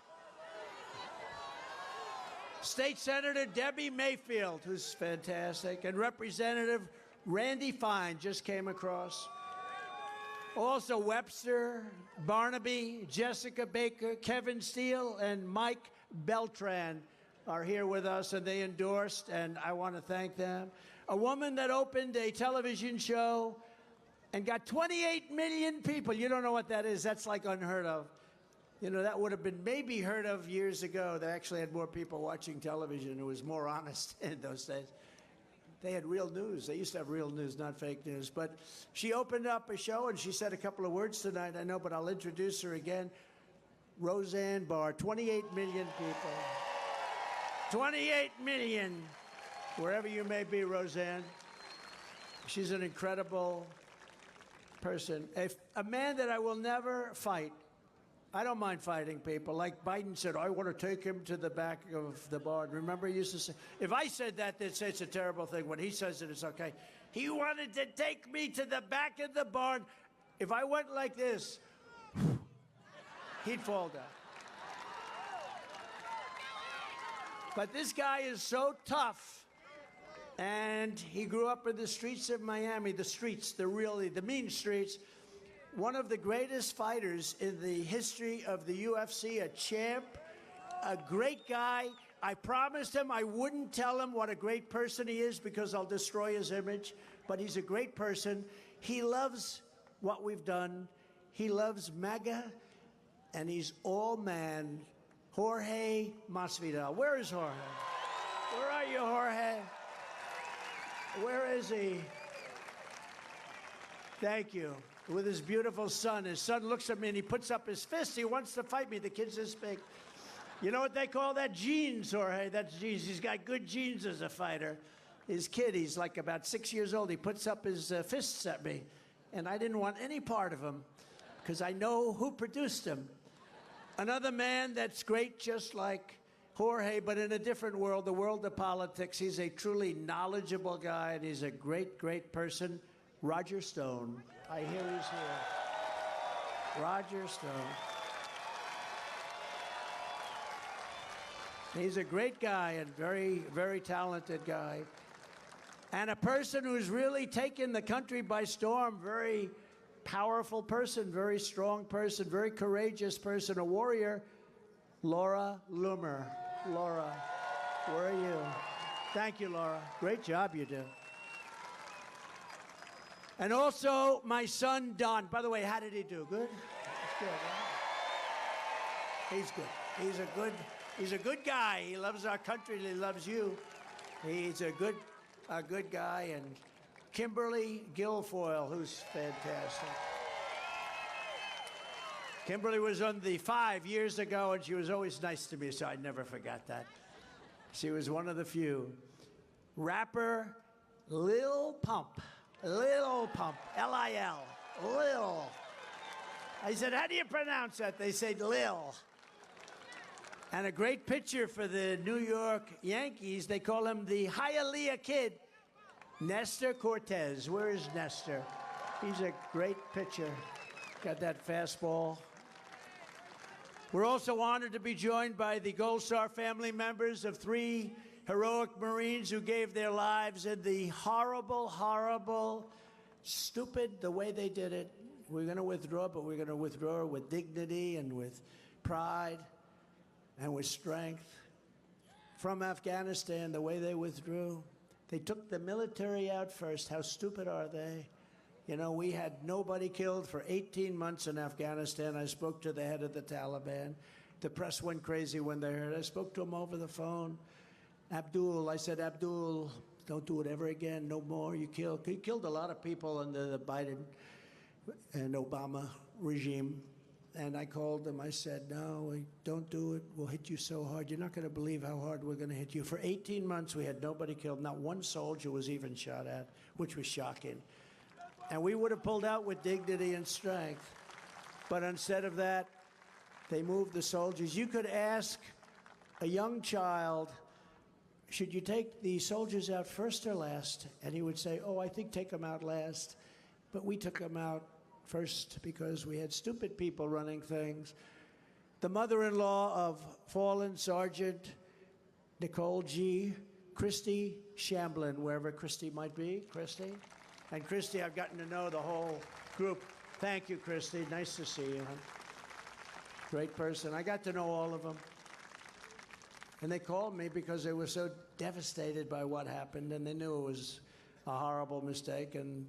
State Senator Debbie Mayfield, who's fantastic, and Representative Randy Fine just came across. Also Webster, Barnaby, Jessica Baker, Kevin Steele, and Mike Beltran are here with us, and they endorsed, and I want to thank them. A woman that opened a television show and got 28 million people. You don't know what that is. That's like unheard of. You know, that would have been maybe heard of years ago. They actually had more people watching television. It was more honest in those days. They had real news. They used to have real news, not fake news. But she opened up a show, and she said a couple of words tonight, I know, but I'll introduce her again. Roseanne Barr, 28 million people. 28 million, wherever you may be, Roseanne. She's an incredible person. A man that I will never fight. I don't mind fighting people. Like Biden said, I want to take him to the back of the barn. Remember, he used to say, if I said that, they'd say it's a terrible thing. When he says it, it's okay. He wanted to take me to the back of the barn. If I went like this, he'd fall down. But this guy is so tough. And he grew up in the streets of Miami, the mean streets. One of the greatest fighters in the history of the UFC, a champ, a great guy. I promised him I wouldn't tell him what a great person he is because I'll destroy his image, but he's a great person. He loves what we've done. He loves MAGA, and he's all man. Jorge Masvidal. Where is Jorge? Where are you, Jorge? Where is he? Thank you. With his beautiful son. His son looks at me and he puts up his fist. He wants to fight me. The kid's this big. You know what they call that? Genes, Jorge. That's genes. He's got good genes as a fighter. His kid, he's like about 6 years old. He puts up his fists at me. And I didn't want any part of him because I know who produced him. Another man that's great just like Jorge, but in a different world, the world of politics. He's a truly knowledgeable guy, and he's a great, great person. Roger Stone. I hear he's here. Roger Stone. He's a great guy and very, very talented guy. And a person who's really taken the country by storm. Very powerful person, very strong person, very courageous person, a warrior. Laura Loomer. Laura, where are you? Thank you, Laura. Great job you do. And also, my son, Don. By the way, how did he do? Good? He's good, right? He's good. He's a good guy. He loves our country. He loves you. He's a good guy. And Kimberly Guilfoyle, who's fantastic. Kimberly was on the 5 years ago, and she was always nice to me, so I never forgot that. She was one of the few. Rapper Lil Pump. Lil Pump, L-I-L, Lil. I said, how do you pronounce that? They say Lil. And a great pitcher for the New York Yankees. They call him the Hialeah Kid, Nestor Cortez. Where is Nestor? He's a great pitcher. Got that fastball. We're also honored to be joined by the Gold Star family members of 3 heroic Marines who gave their lives in the horrible, horrible, stupid, the way they did it. We're going to withdraw, but we're going to withdraw with dignity and with pride and with strength. From Afghanistan, the way they withdrew, they took the military out first. How stupid are they? You know, we had nobody killed for 18 months in Afghanistan. I spoke to the head of the Taliban. The press went crazy when they heard. I spoke to him over the phone. Abdul, I said, Abdul, don't do it ever again, no more. He killed a lot of people under the Biden and Obama regime. And I called him, I said, no, don't do it. We'll hit you so hard. You're not going to believe how hard we're going to hit you. For 18 months, we had nobody killed. Not one soldier was even shot at, which was shocking. And we would have pulled out with dignity and strength. But instead of that, they moved the soldiers. You could ask a young child, should you take the soldiers out first or last? And he would say, oh, I think take them out last. But we took them out First, because we had stupid people running things. The mother-in-law of fallen Sergeant Nicole G. Christy Shamblin, wherever Christy might be. Christy? And Christy, I've gotten to know the whole group. Thank you, Christy. Nice to see you. Great person. I got to know all of them. And they called me because they were so devastated by what happened, and they knew it was a horrible mistake, and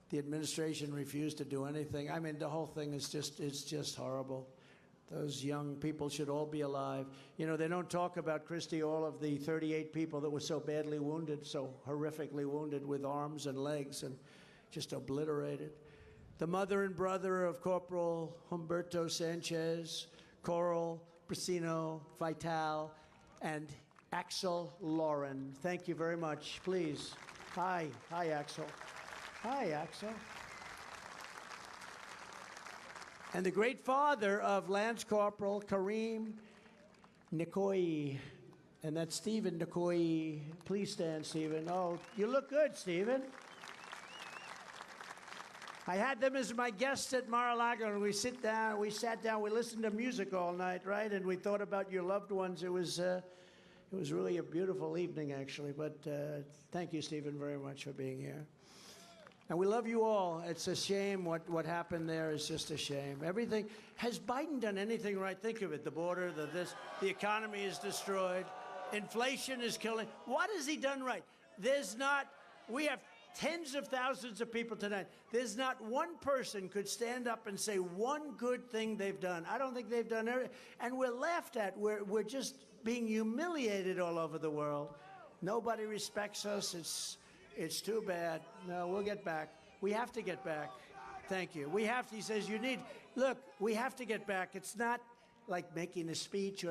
the administration refused to do anything. I mean, the whole thing is it's just horrible. Those young people should all be alive. You know, they don't talk about, Christy, all of the 38 people that were so badly wounded, so horrifically wounded with arms and legs and just obliterated. The mother and brother of Corporal Humberto Sanchez, Coral Brasino Vital, and Axel Lauren. Thank you very much. Please. Hi. Hi, Axel. Hi, Axel. And the great father of Lance Corporal Kareem Nikoyi. And that's Stephen Nikoyi. Please stand, Stephen. Oh, you look good, Stephen. I had them as my guests at Mar-a-Lago, and we sat down, we listened to music all night, right? And we thought about your loved ones. It was really a beautiful evening, actually. But thank you, Stephen, very much for being here. And we love you all. It's a shame what happened there is just a shame. Everything. Has Biden done anything right? Think of it. The border, the economy is destroyed. Inflation is killing. What has he done right? We have tens of thousands of people tonight. There's not one person could stand up and say one good thing they've done. I don't think they've done everything. And we're laughed at. We're just being humiliated all over the world. Nobody respects us. It's too bad. No, we'll get back. We have to get back. Thank you. We have to, he says, look, we have to get back. It's not like making a speech.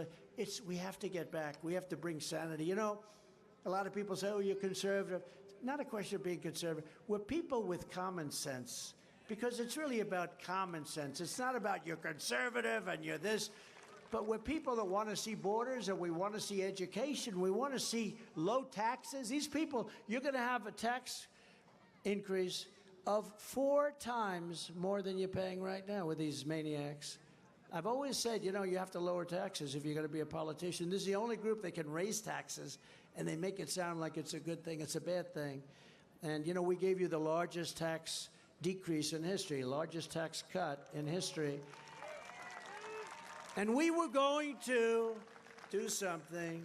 We have to get back. We have to bring sanity. You know, a lot of people say, oh, you're conservative. Not a question of being conservative. We're people with common sense, because it's really about common sense. It's not about you're conservative and you're this. But we're people that want to see borders, and we want to see education. We want to see low taxes. These people, you're going to have a tax increase of 4 times more than you're paying right now with these maniacs. I've always said, you know, you have to lower taxes if you're going to be a politician. This is the only group that can raise taxes, and they make it sound like it's a good thing. It's a bad thing. And, you know, we gave you the largest tax decrease in history, largest tax cut in history. And we were going to do something.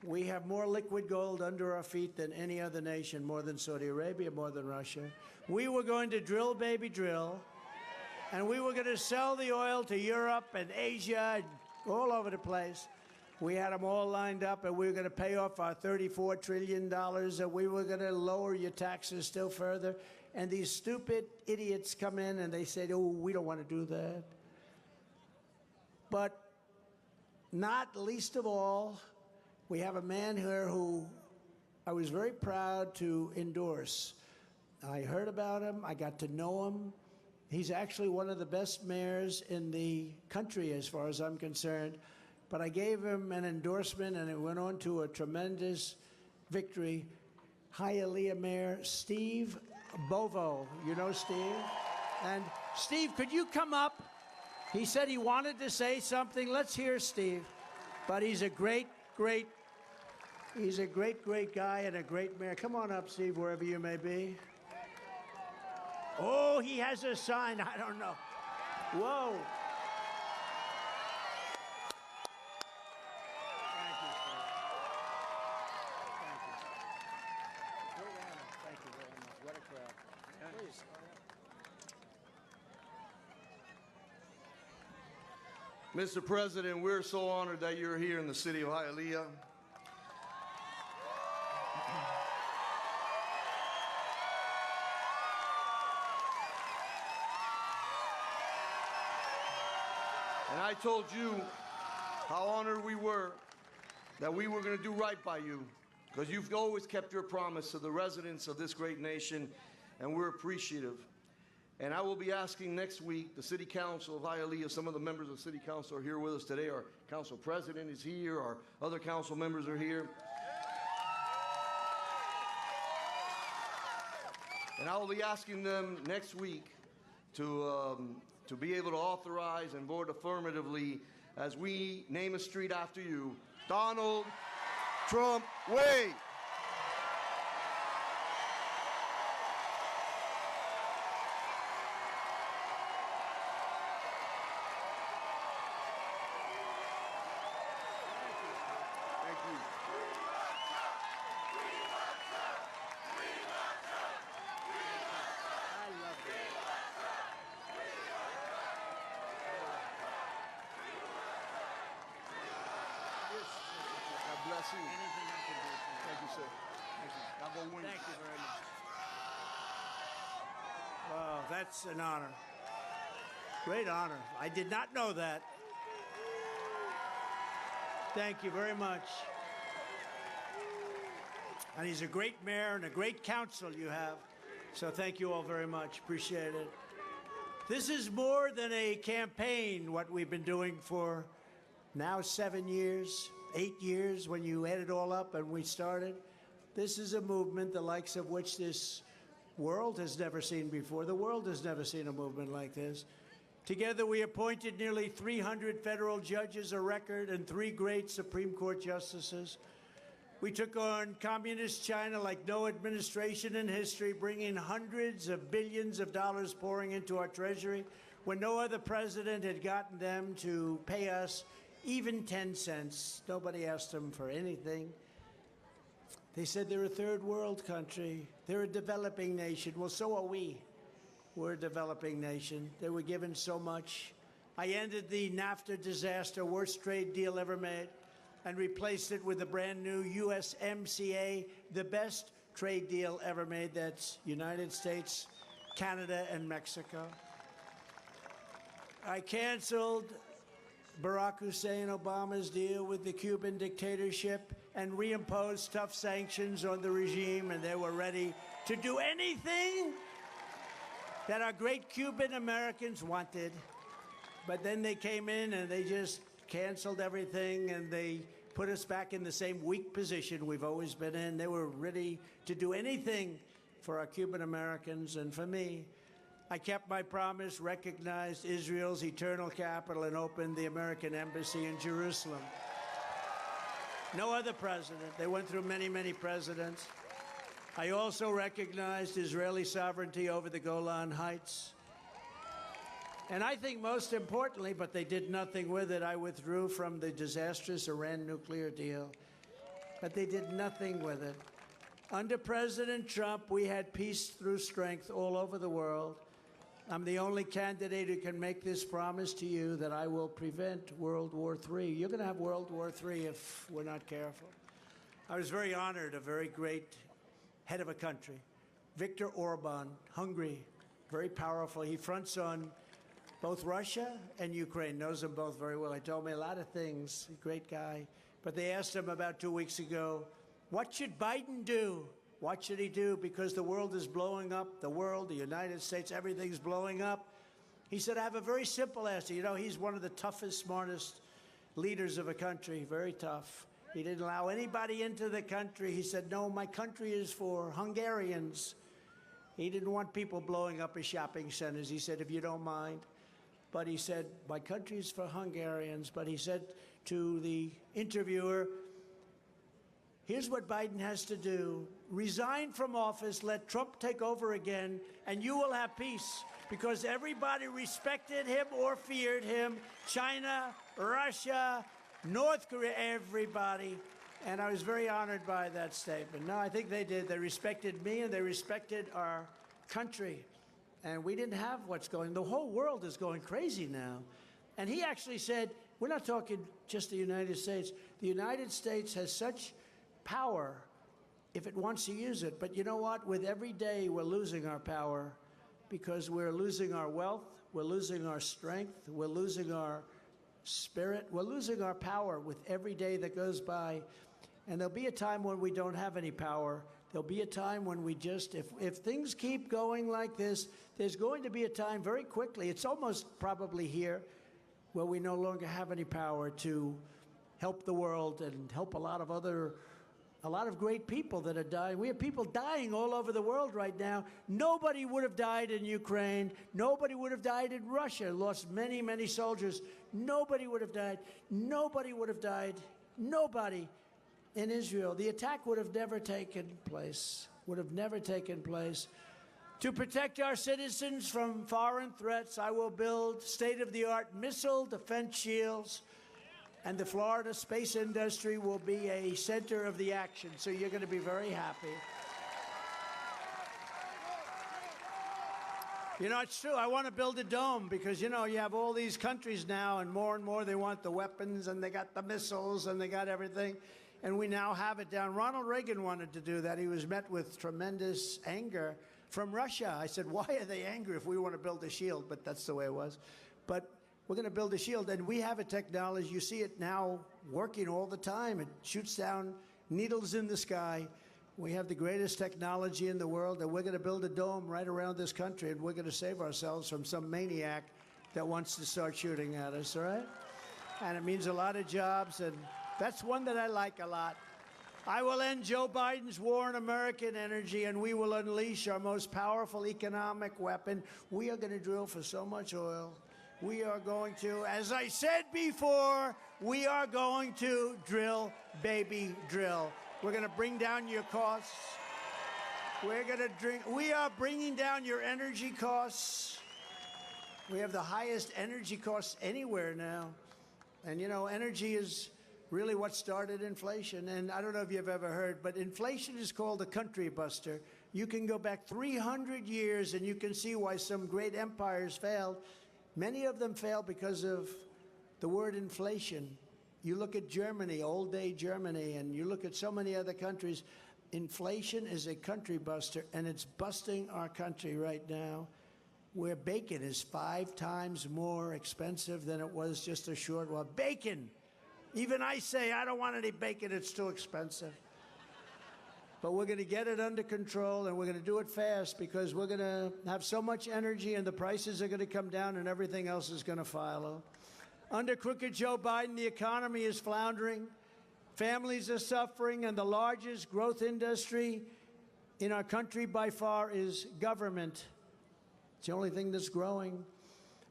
We have more liquid gold under our feet than any other nation, more than Saudi Arabia, more than Russia. We were going to drill, baby, drill. And we were going to sell the oil to Europe and Asia and all over the place. We had them all lined up, and we were going to pay off our $34 trillion, and we were going to lower your taxes still further. And these stupid idiots come in, and they say, oh, we don't want to do that. But not least of all, we have a man here who I was very proud to endorse. I heard about him. I got to know him. He's actually one of the best mayors in the country as far as I'm concerned. But I gave him an endorsement, and it went on to a tremendous victory. Hialeah Mayor Steve Bovo. You know Steve? And Steve, could you come up? He said he wanted to say something. Let's hear Steve. But he's a great guy and a great mayor. Come on up, Steve, wherever you may be. Oh, he has a sign. I don't know. Whoa. Thank you, Steve. Thank you very much. What a crowd. Please. Mr. President, we're so honored that you're here in the city of Hialeah. And I told you how honored we were that we were going to do right by you, because you've always kept your promise to the residents of this great nation, and we're appreciative. And I will be asking next week the City Council of Hialeah, some of the members of the City Council are here with us today. Our Council President is here. Our other council members are here. And I will be asking them next week to be able to authorize and vote affirmatively as we name a street after you, Donald Trump Way. Bless you. Anything I can do for you. Thank you, sir. Thank you. Y'all go win. Thank you very much. Wow, that's an honor. Great honor. I did not know that. Thank you very much. And he's a great mayor and a great council you have. So thank you all very much. Appreciate it. This is more than a campaign, what we've been doing for now 7 years. 8 years when you add it all up and we started. This is a movement the likes of which this world has never seen before. The world has never seen a movement like this. Together we appointed nearly 300 federal judges, a record, and 3 great Supreme Court justices. We took on communist China like no administration in history, bringing hundreds of billions of dollars pouring into our treasury when no other president had gotten them to pay us even 10 cents. Nobody asked them for anything. They said they're a third world country. They're a developing nation. Well, so are we. We're a developing nation. They were given so much. I ended the NAFTA disaster, worst trade deal ever made, and replaced it with a brand new USMCA, the best trade deal ever made. That's United States, Canada, and Mexico. I canceled Barack Hussein Obama's deal with the Cuban dictatorship and reimposed tough sanctions on the regime, and they were ready to do anything that our great Cuban Americans wanted. But then they came in and they just canceled everything, and they put us back in the same weak position we've always been in. They were ready to do anything for our Cuban Americans, and for me. I kept my promise, recognized Israel's eternal capital, and opened the American embassy in Jerusalem. No other president. They went through many, many presidents. I also recognized Israeli sovereignty over the Golan Heights. And I think most importantly, but they did nothing with it, I withdrew from the disastrous Iran nuclear deal. But they did nothing with it. Under President Trump, we had peace through strength all over the world. I'm the only candidate who can make this promise to you that I will prevent World War III. You're going to have World War III if we're not careful. I was very honored, a very great head of a country, Viktor Orban, Hungary, very powerful. He fronts on both Russia and Ukraine, knows them both very well. He told me a lot of things, great guy. But they asked him about 2 weeks ago, what should Biden do? What should he do? Because the world is blowing up. The world, the United States, everything's blowing up. He said, I have a very simple answer. You know, he's one of the toughest, smartest leaders of a country, very tough. He didn't allow anybody into the country. He said, no, my country is for Hungarians. He didn't want people blowing up his shopping centers. He said, if you don't mind. But he said, my country is for Hungarians. But he said to the interviewer, here's what Biden has to do. Resign from office, let Trump take over again, and you will have peace. Because everybody respected him or feared him. China, Russia, North Korea, everybody. And I was very honored by that statement. No, I think they did. They respected me and they respected our country. And we didn't have what's going. The whole world is going crazy now. And he actually said, we're not talking just the United States. The United States has such power if it wants to use it. But you know what? With every day, we're losing our power because we're losing our wealth, we're losing our strength, we're losing our spirit, we're losing our power with every day that goes by. And there'll be a time when we don't have any power. There'll be a time when we just, if things keep going like this, there's going to be a time very quickly, it's almost probably here, where we no longer have any power to help the world and help a lot of other a lot of great people that are dying. We have people dying all over the world right now. Nobody would have died in Ukraine. Nobody would have died in Russia. Lost many, many soldiers. Nobody would have died. Nobody would have died. Nobody in Israel. The attack would have never taken place. Would have never taken place. To protect our citizens from foreign threats, I will build state-of-the-art missile defense shields, and the Florida space industry will be a center of the action, so you're going to be very happy. You know, it's true. I want to build a dome because, you know, you have all these countries now, and more, they want the weapons, and they got the missiles, and they got everything, and we now have it down. Ronald Reagan wanted to do that. He was met with tremendous anger from Russia. I said, why are they angry if we want to build a shield? But that's the way it was. But we're going to build a shield, and we have a technology. You see it now working all the time. It shoots down needles in the sky. We have the greatest technology in the world, and we're going to build a dome right around this country, and we're going to save ourselves from some maniac that wants to start shooting at us, all right? And it means a lot of jobs, and that's one that I like a lot. I will end Joe Biden's war on American energy, and we will unleash our most powerful economic weapon. We are going to drill for so much oil. We are going to, as I said before, we are going to drill, baby, drill. We're going to bring down your costs. We are bringing down your energy costs. We have the highest energy costs anywhere now. And, you know, energy is really what started inflation. And I don't know if you've ever heard, but inflation is called a country buster. You can go back 300 years and you can see why some great empires failed. Many of them failed because of the word inflation. You look at Germany, old day Germany, and you look at so many other countries. Inflation is a country buster, and it's busting our country right now, where bacon is 5 times more expensive than it was just a short while. Bacon! Even I say, I don't want any bacon, it's too expensive. But we're going to get it under control, and we're going to do it fast because we're going to have so much energy, and the prices are going to come down, and everything else is going to follow. Under crooked Joe Biden, the economy is floundering. Families are suffering, and the largest growth industry in our country by far is government. It's the only thing that's growing.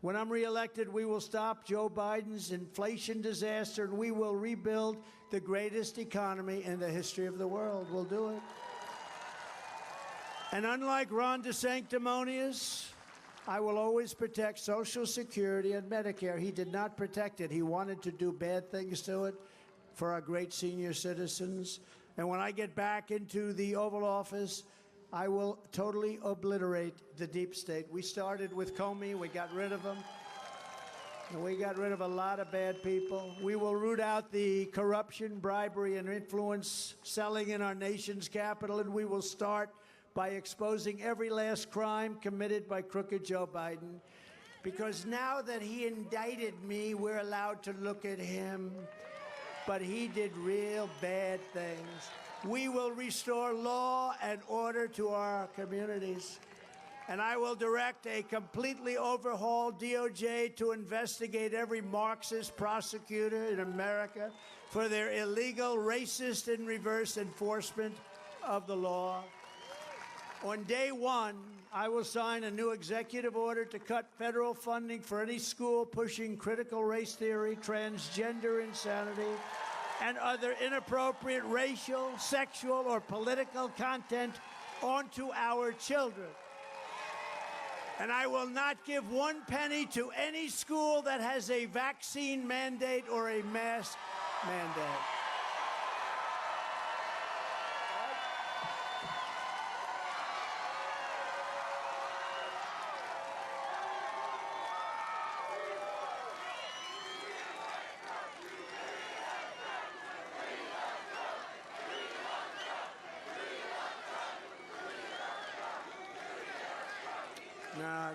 When I'm reelected, we will stop Joe Biden's inflation disaster, and we will rebuild the greatest economy in the history of the world. We'll do it. And unlike Ron DeSanctimonious, I will always protect Social Security and Medicare. He did not protect it. He wanted to do bad things to it for our great senior citizens. And when I get back into the Oval Office, I will totally obliterate the deep state. We started with Comey. We got rid of him. And we got rid of a lot of bad people. We will root out the corruption, bribery, and influence selling in our nation's capital, and we will start by exposing every last crime committed by crooked Joe Biden. Because now that he indicted me, we're allowed to look at him. But he did real bad things. We will restore law and order to our communities. And I will direct a completely overhauled DOJ to investigate every Marxist prosecutor in America for their illegal, racist, and reverse enforcement of the law. On day one, I will sign a new executive order to cut federal funding for any school pushing critical race theory, transgender insanity, and other inappropriate racial, sexual, or political content onto our children. And I will not give 1 penny to any school that has a vaccine mandate or a mask mandate.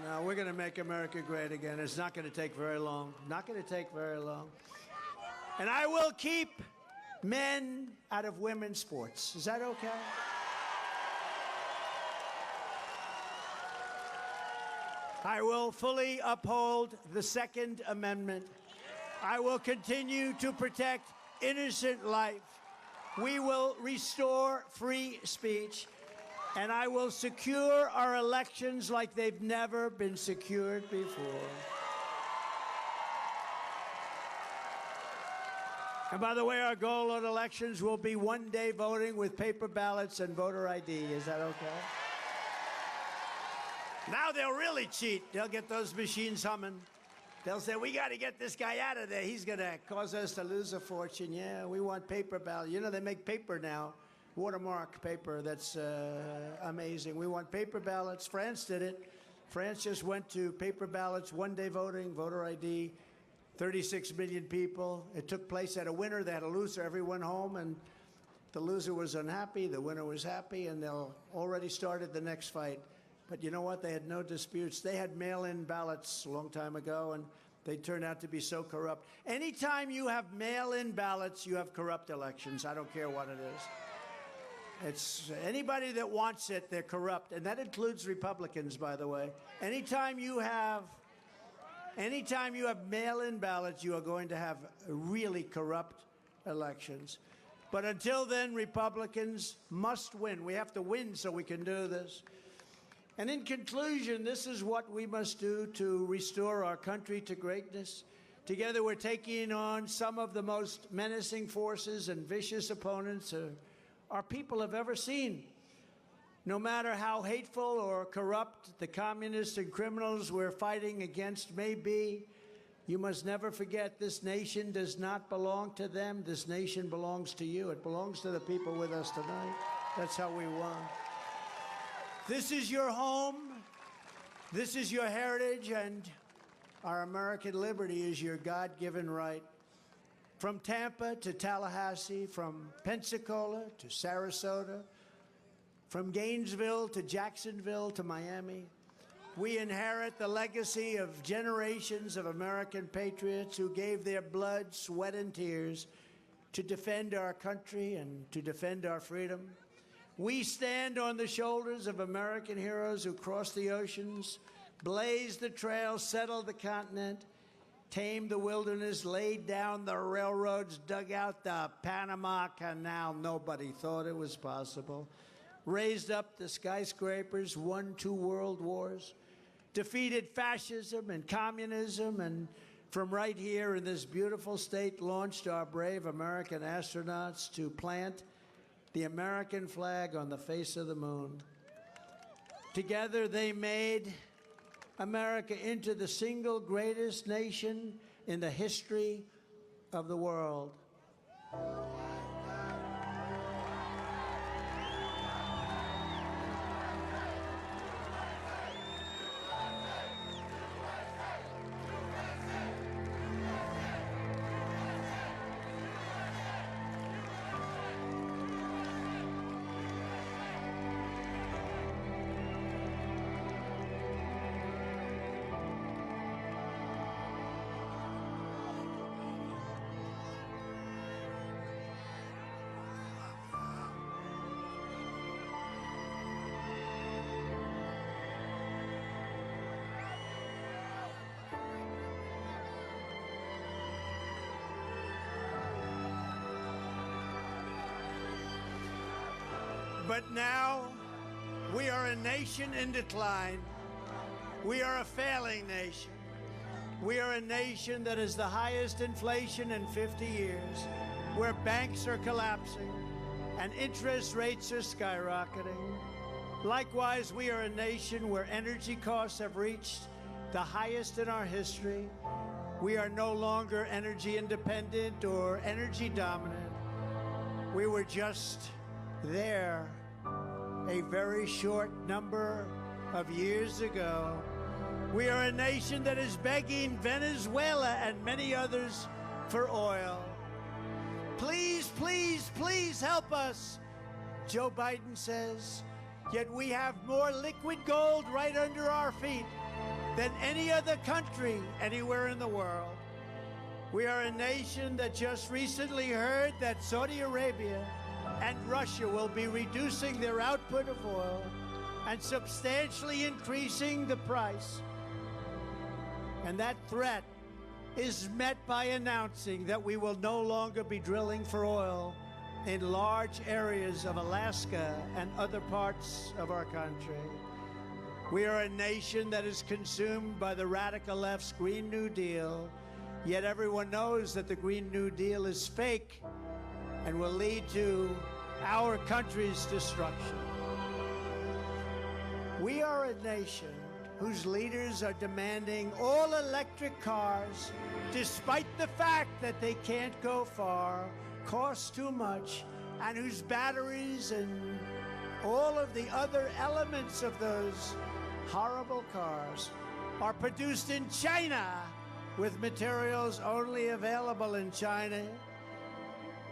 No, we're going to make America great again. It's not going to take very long. Not going to take very long. And I will keep men out of women's sports. Is that okay? I will fully uphold the Second Amendment. I will continue to protect innocent life. We will restore free speech, and I will secure our elections like they've never been secured before. And by the way, our goal on elections will be one-day voting with paper ballots and voter ID. Is that okay? Now they'll really cheat. They'll get those machines humming. They'll say, we got to get this guy out of there. He's going to cause us to lose a fortune. Yeah, we want paper ballot. You know, they make paper now, watermark paper. That's amazing. We want paper ballots. France did it. France just went to paper ballots, one-day voting, voter ID, 36 million people. It took place at a winner. They had a loser. Everyone home, and the loser was unhappy. The winner was happy, and they'll already started the next fight. But you know what? They had no disputes. They had mail-in ballots a long time ago, and they turned out to be so corrupt. Anytime you have mail-in ballots, you have corrupt elections. I don't care what it is. It's anybody that wants it, they're corrupt. And that includes Republicans, by the way. Anytime you have mail-in ballots, you are going to have really corrupt elections. But until then, Republicans must win. We have to win so we can do this. And in conclusion, this is what we must do to restore our country to greatness. Together, we're taking on some of the most menacing forces and vicious opponents our people have ever seen. No matter how hateful or corrupt the communists and criminals we're fighting against may be, you must never forget this nation does not belong to them. This nation belongs to you. It belongs to the people with us tonight. That's how we won. This is your home, this is your heritage, and our American liberty is your God-given right. From Tampa to Tallahassee, from Pensacola to Sarasota, from Gainesville to Jacksonville to Miami, we inherit the legacy of generations of American patriots who gave their blood, sweat, and tears to defend our country and to defend our freedom. We stand on the shoulders of American heroes who crossed the oceans, blazed the trail, settled the continent, tamed the wilderness, laid down the railroads, dug out the Panama Canal. Nobody thought it was possible. Raised up the skyscrapers, won 2 world wars, defeated fascism and communism, and from right here in this beautiful state launched our brave American astronauts to plant the American flag on the face of the moon. Together, they made America into the single greatest nation in the history of the world. But now, we are a nation in decline. We are a failing nation. We are a nation that has the highest inflation in 50 years, where banks are collapsing and interest rates are skyrocketing. Likewise, we are a nation where energy costs have reached the highest in our history. We are no longer energy independent or energy dominant. We were just there a very short number of years ago. We are a nation that is begging Venezuela and many others for oil. Please, please, please help us, Joe Biden says. Yet we have more liquid gold right under our feet than any other country anywhere in the world. We are a nation that just recently heard that Saudi Arabia and Russia will be reducing their output of oil and substantially increasing the price. And that threat is met by announcing that we will no longer be drilling for oil in large areas of Alaska and other parts of our country. We are a nation that is consumed by the radical left's Green New Deal, yet everyone knows that the Green New Deal is fake and will lead to our country's destruction. We are a nation whose leaders are demanding all-electric cars, despite the fact that they can't go far, cost too much, and whose batteries and all of the other elements of those horrible cars are produced in China with materials only available in China,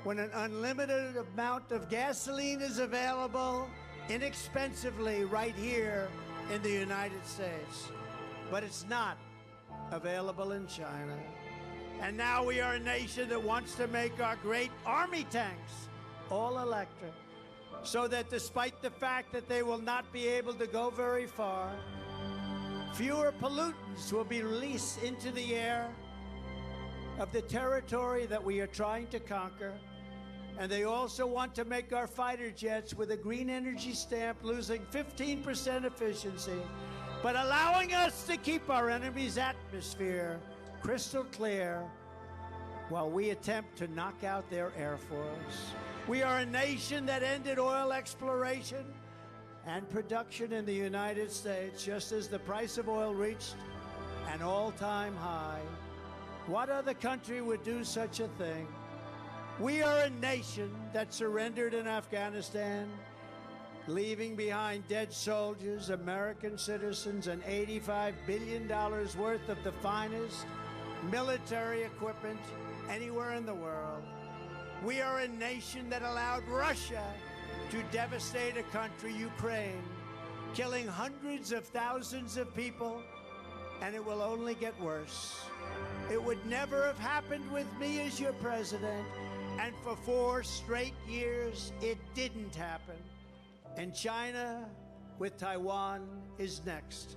when an unlimited amount of gasoline is available inexpensively right here in the United States. But it's not available in China. And now we are a nation that wants to make our great army tanks all electric, so that despite the fact that they will not be able to go very far, fewer pollutants will be released into the air of the territory that we are trying to conquer. And they also want to make our fighter jets with a green energy stamp losing 15% efficiency, but allowing us to keep our enemy's atmosphere crystal clear while we attempt to knock out their Air Force. We are a nation that ended oil exploration and production in the United States just as the price of oil reached an all-time high. What other country would do such a thing? We are a nation that surrendered in Afghanistan, leaving behind dead soldiers, American citizens, and $85 billion worth of the finest military equipment anywhere in the world. We are a nation that allowed Russia to devastate a country, Ukraine, killing hundreds of thousands of people, and it will only get worse. It would never have happened with me as your president, and for 4 straight years, it didn't happen. And China, with Taiwan, is next.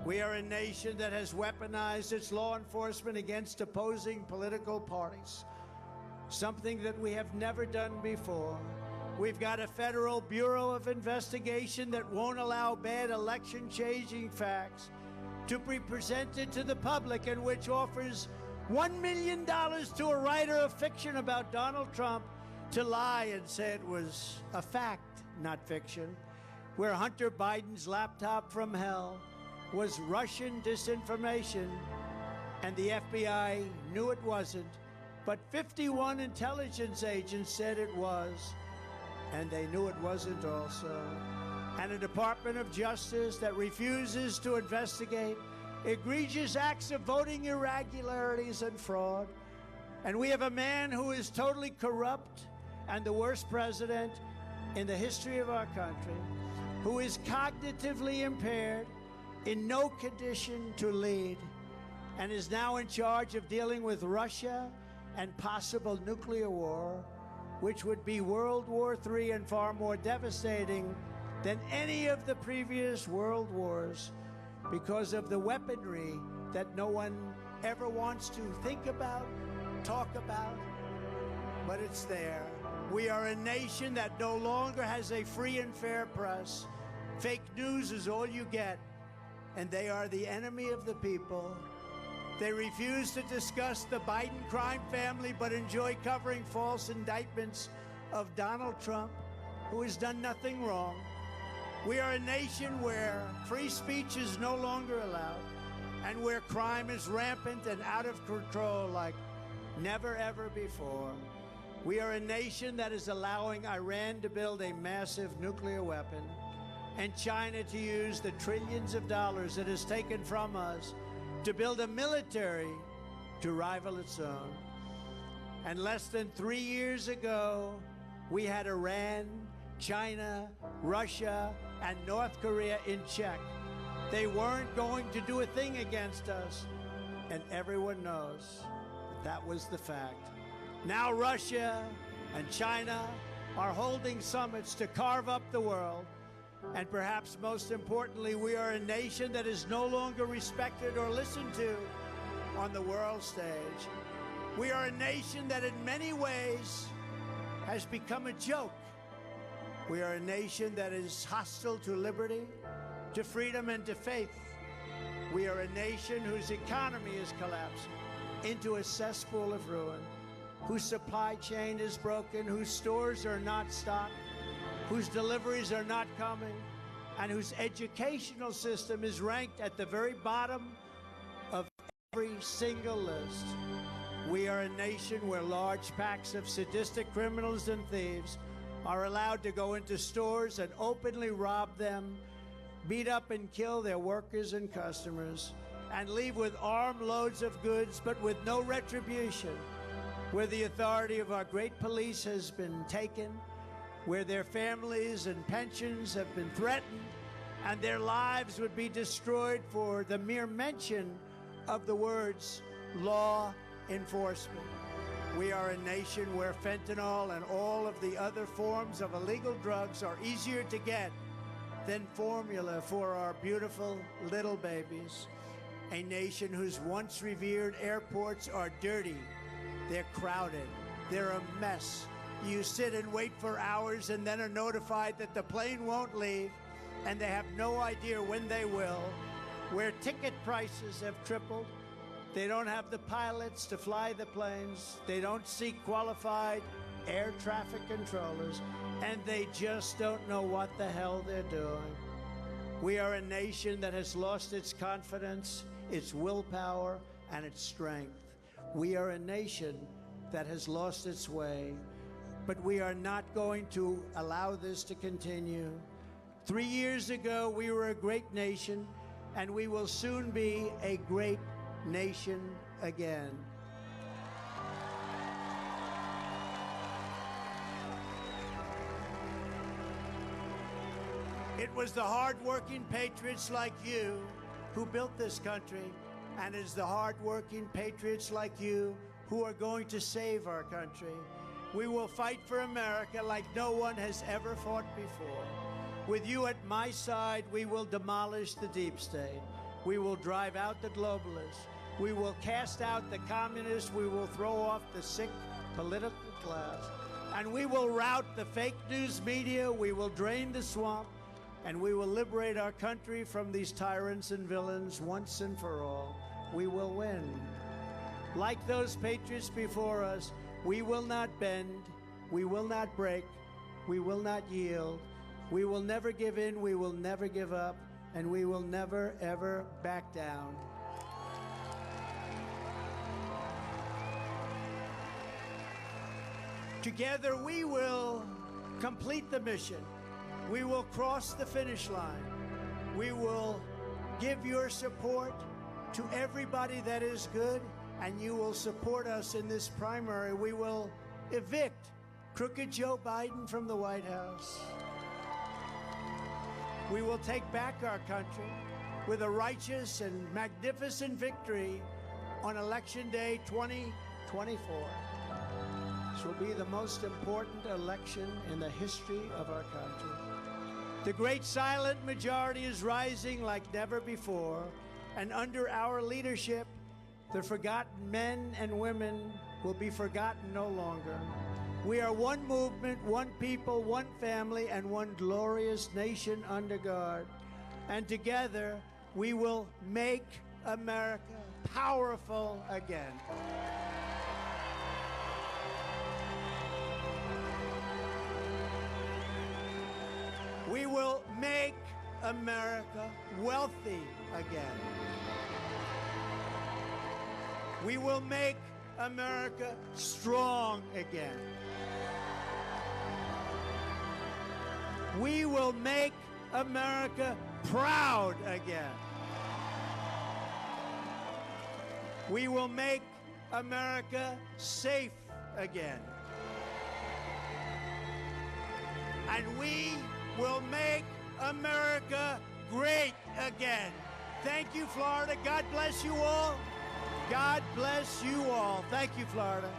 We are a nation that has weaponized its law enforcement against opposing political parties, something that we have never done before. We've got a Federal Bureau of Investigation that won't allow bad election-changing facts to be presented to the public, and which offers $1 million to a writer of fiction about Donald Trump to lie and say it was a fact, not fiction, where Hunter Biden's laptop from hell was Russian disinformation, and the FBI knew it wasn't, but 51 intelligence agents said it was, and they knew it wasn't also. And a Department of Justice that refuses to investigate egregious acts of voting irregularities and fraud. And we have a man who is totally corrupt and the worst president in the history of our country, who is cognitively impaired, in no condition to lead, and is now in charge of dealing with Russia and possible nuclear war, which would be World War III and far more devastating than any of the previous world wars, because of the weaponry that no one ever wants to think about, talk about, but it's there. We are a nation that no longer has a free and fair press. Fake news is all you get, and they are the enemy of the people. They refuse to discuss the Biden crime family, but enjoy covering false indictments of Donald Trump, who has done nothing wrong. We are a nation where free speech is no longer allowed, and where crime is rampant and out of control like never ever before. We are a nation that is allowing Iran to build a massive nuclear weapon, and China to use the trillions of dollars it has taken from us to build a military to rival its own. And less than 3 years ago, we had Iran, China, Russia, and North Korea in check. They weren't going to do a thing against us, and everyone knows that was the fact. Now Russia and China are holding summits to carve up the world, and perhaps most importantly, we are a nation that is no longer respected or listened to on the world stage. We are a nation that in many ways has become a joke. We are a nation that is hostile to liberty, to freedom, and to faith. We are a nation whose economy is collapsing into a cesspool of ruin, whose supply chain is broken, whose stores are not stocked, whose deliveries are not coming, and whose educational system is ranked at the very bottom of every single list. We are a nation where large packs of sadistic criminals and thieves are allowed to go into stores and openly rob them, beat up and kill their workers and customers, and leave with armloads of goods but with no retribution, where the authority of our great police has been taken, where their families and pensions have been threatened, and their lives would be destroyed for the mere mention of the words law enforcement. We are a nation where fentanyl and all of the other forms of illegal drugs are easier to get than formula for our beautiful little babies. A nation whose once revered airports are dirty, they're crowded, they're a mess. You sit and wait for hours and then are notified that the plane won't leave, and they have no idea when they will, where ticket prices have tripled. They don't have the pilots to fly the planes. They don't seek qualified air traffic controllers, and they just don't know what the hell they're doing. We are a nation that has lost its confidence, its willpower, and its strength. We are a nation that has lost its way, but we are not going to allow this to continue. 3 years ago, we were a great nation, and we will soon be a great nation again. It was the hard-working patriots like you who built this country, and it's the hard-working patriots like you who are going to save our country. We will fight for America like no one has ever fought before. With you at my side, we will demolish the deep state. We will drive out the globalists. We will cast out the communists. We will throw off the sick political class. And we will rout the fake news media. We will drain the swamp. And we will liberate our country from these tyrants and villains once and for all. We will win. Like those patriots before us, we will not bend. We will not break. We will not yield. We will never give in. We will never give up. And we will never, ever back down. Together, we will complete the mission. We will cross the finish line. We will give your support to everybody that is good, and you will support us in this primary. We will evict crooked Joe Biden from the White House. We will take back our country with a righteous and magnificent victory on Election Day 2024. This will be the most important election in the history of our country. The great silent majority is rising like never before, and under our leadership, the forgotten men and women will be forgotten no longer. We are one movement, one people, one family, and one glorious nation under God. And together, we will make America powerful again. We will make America wealthy again. We will make America strong again. We will make America proud again. We will make America safe again. And we will make America great again. Thank you, Florida. God bless you all. God bless you all. Thank you, Florida.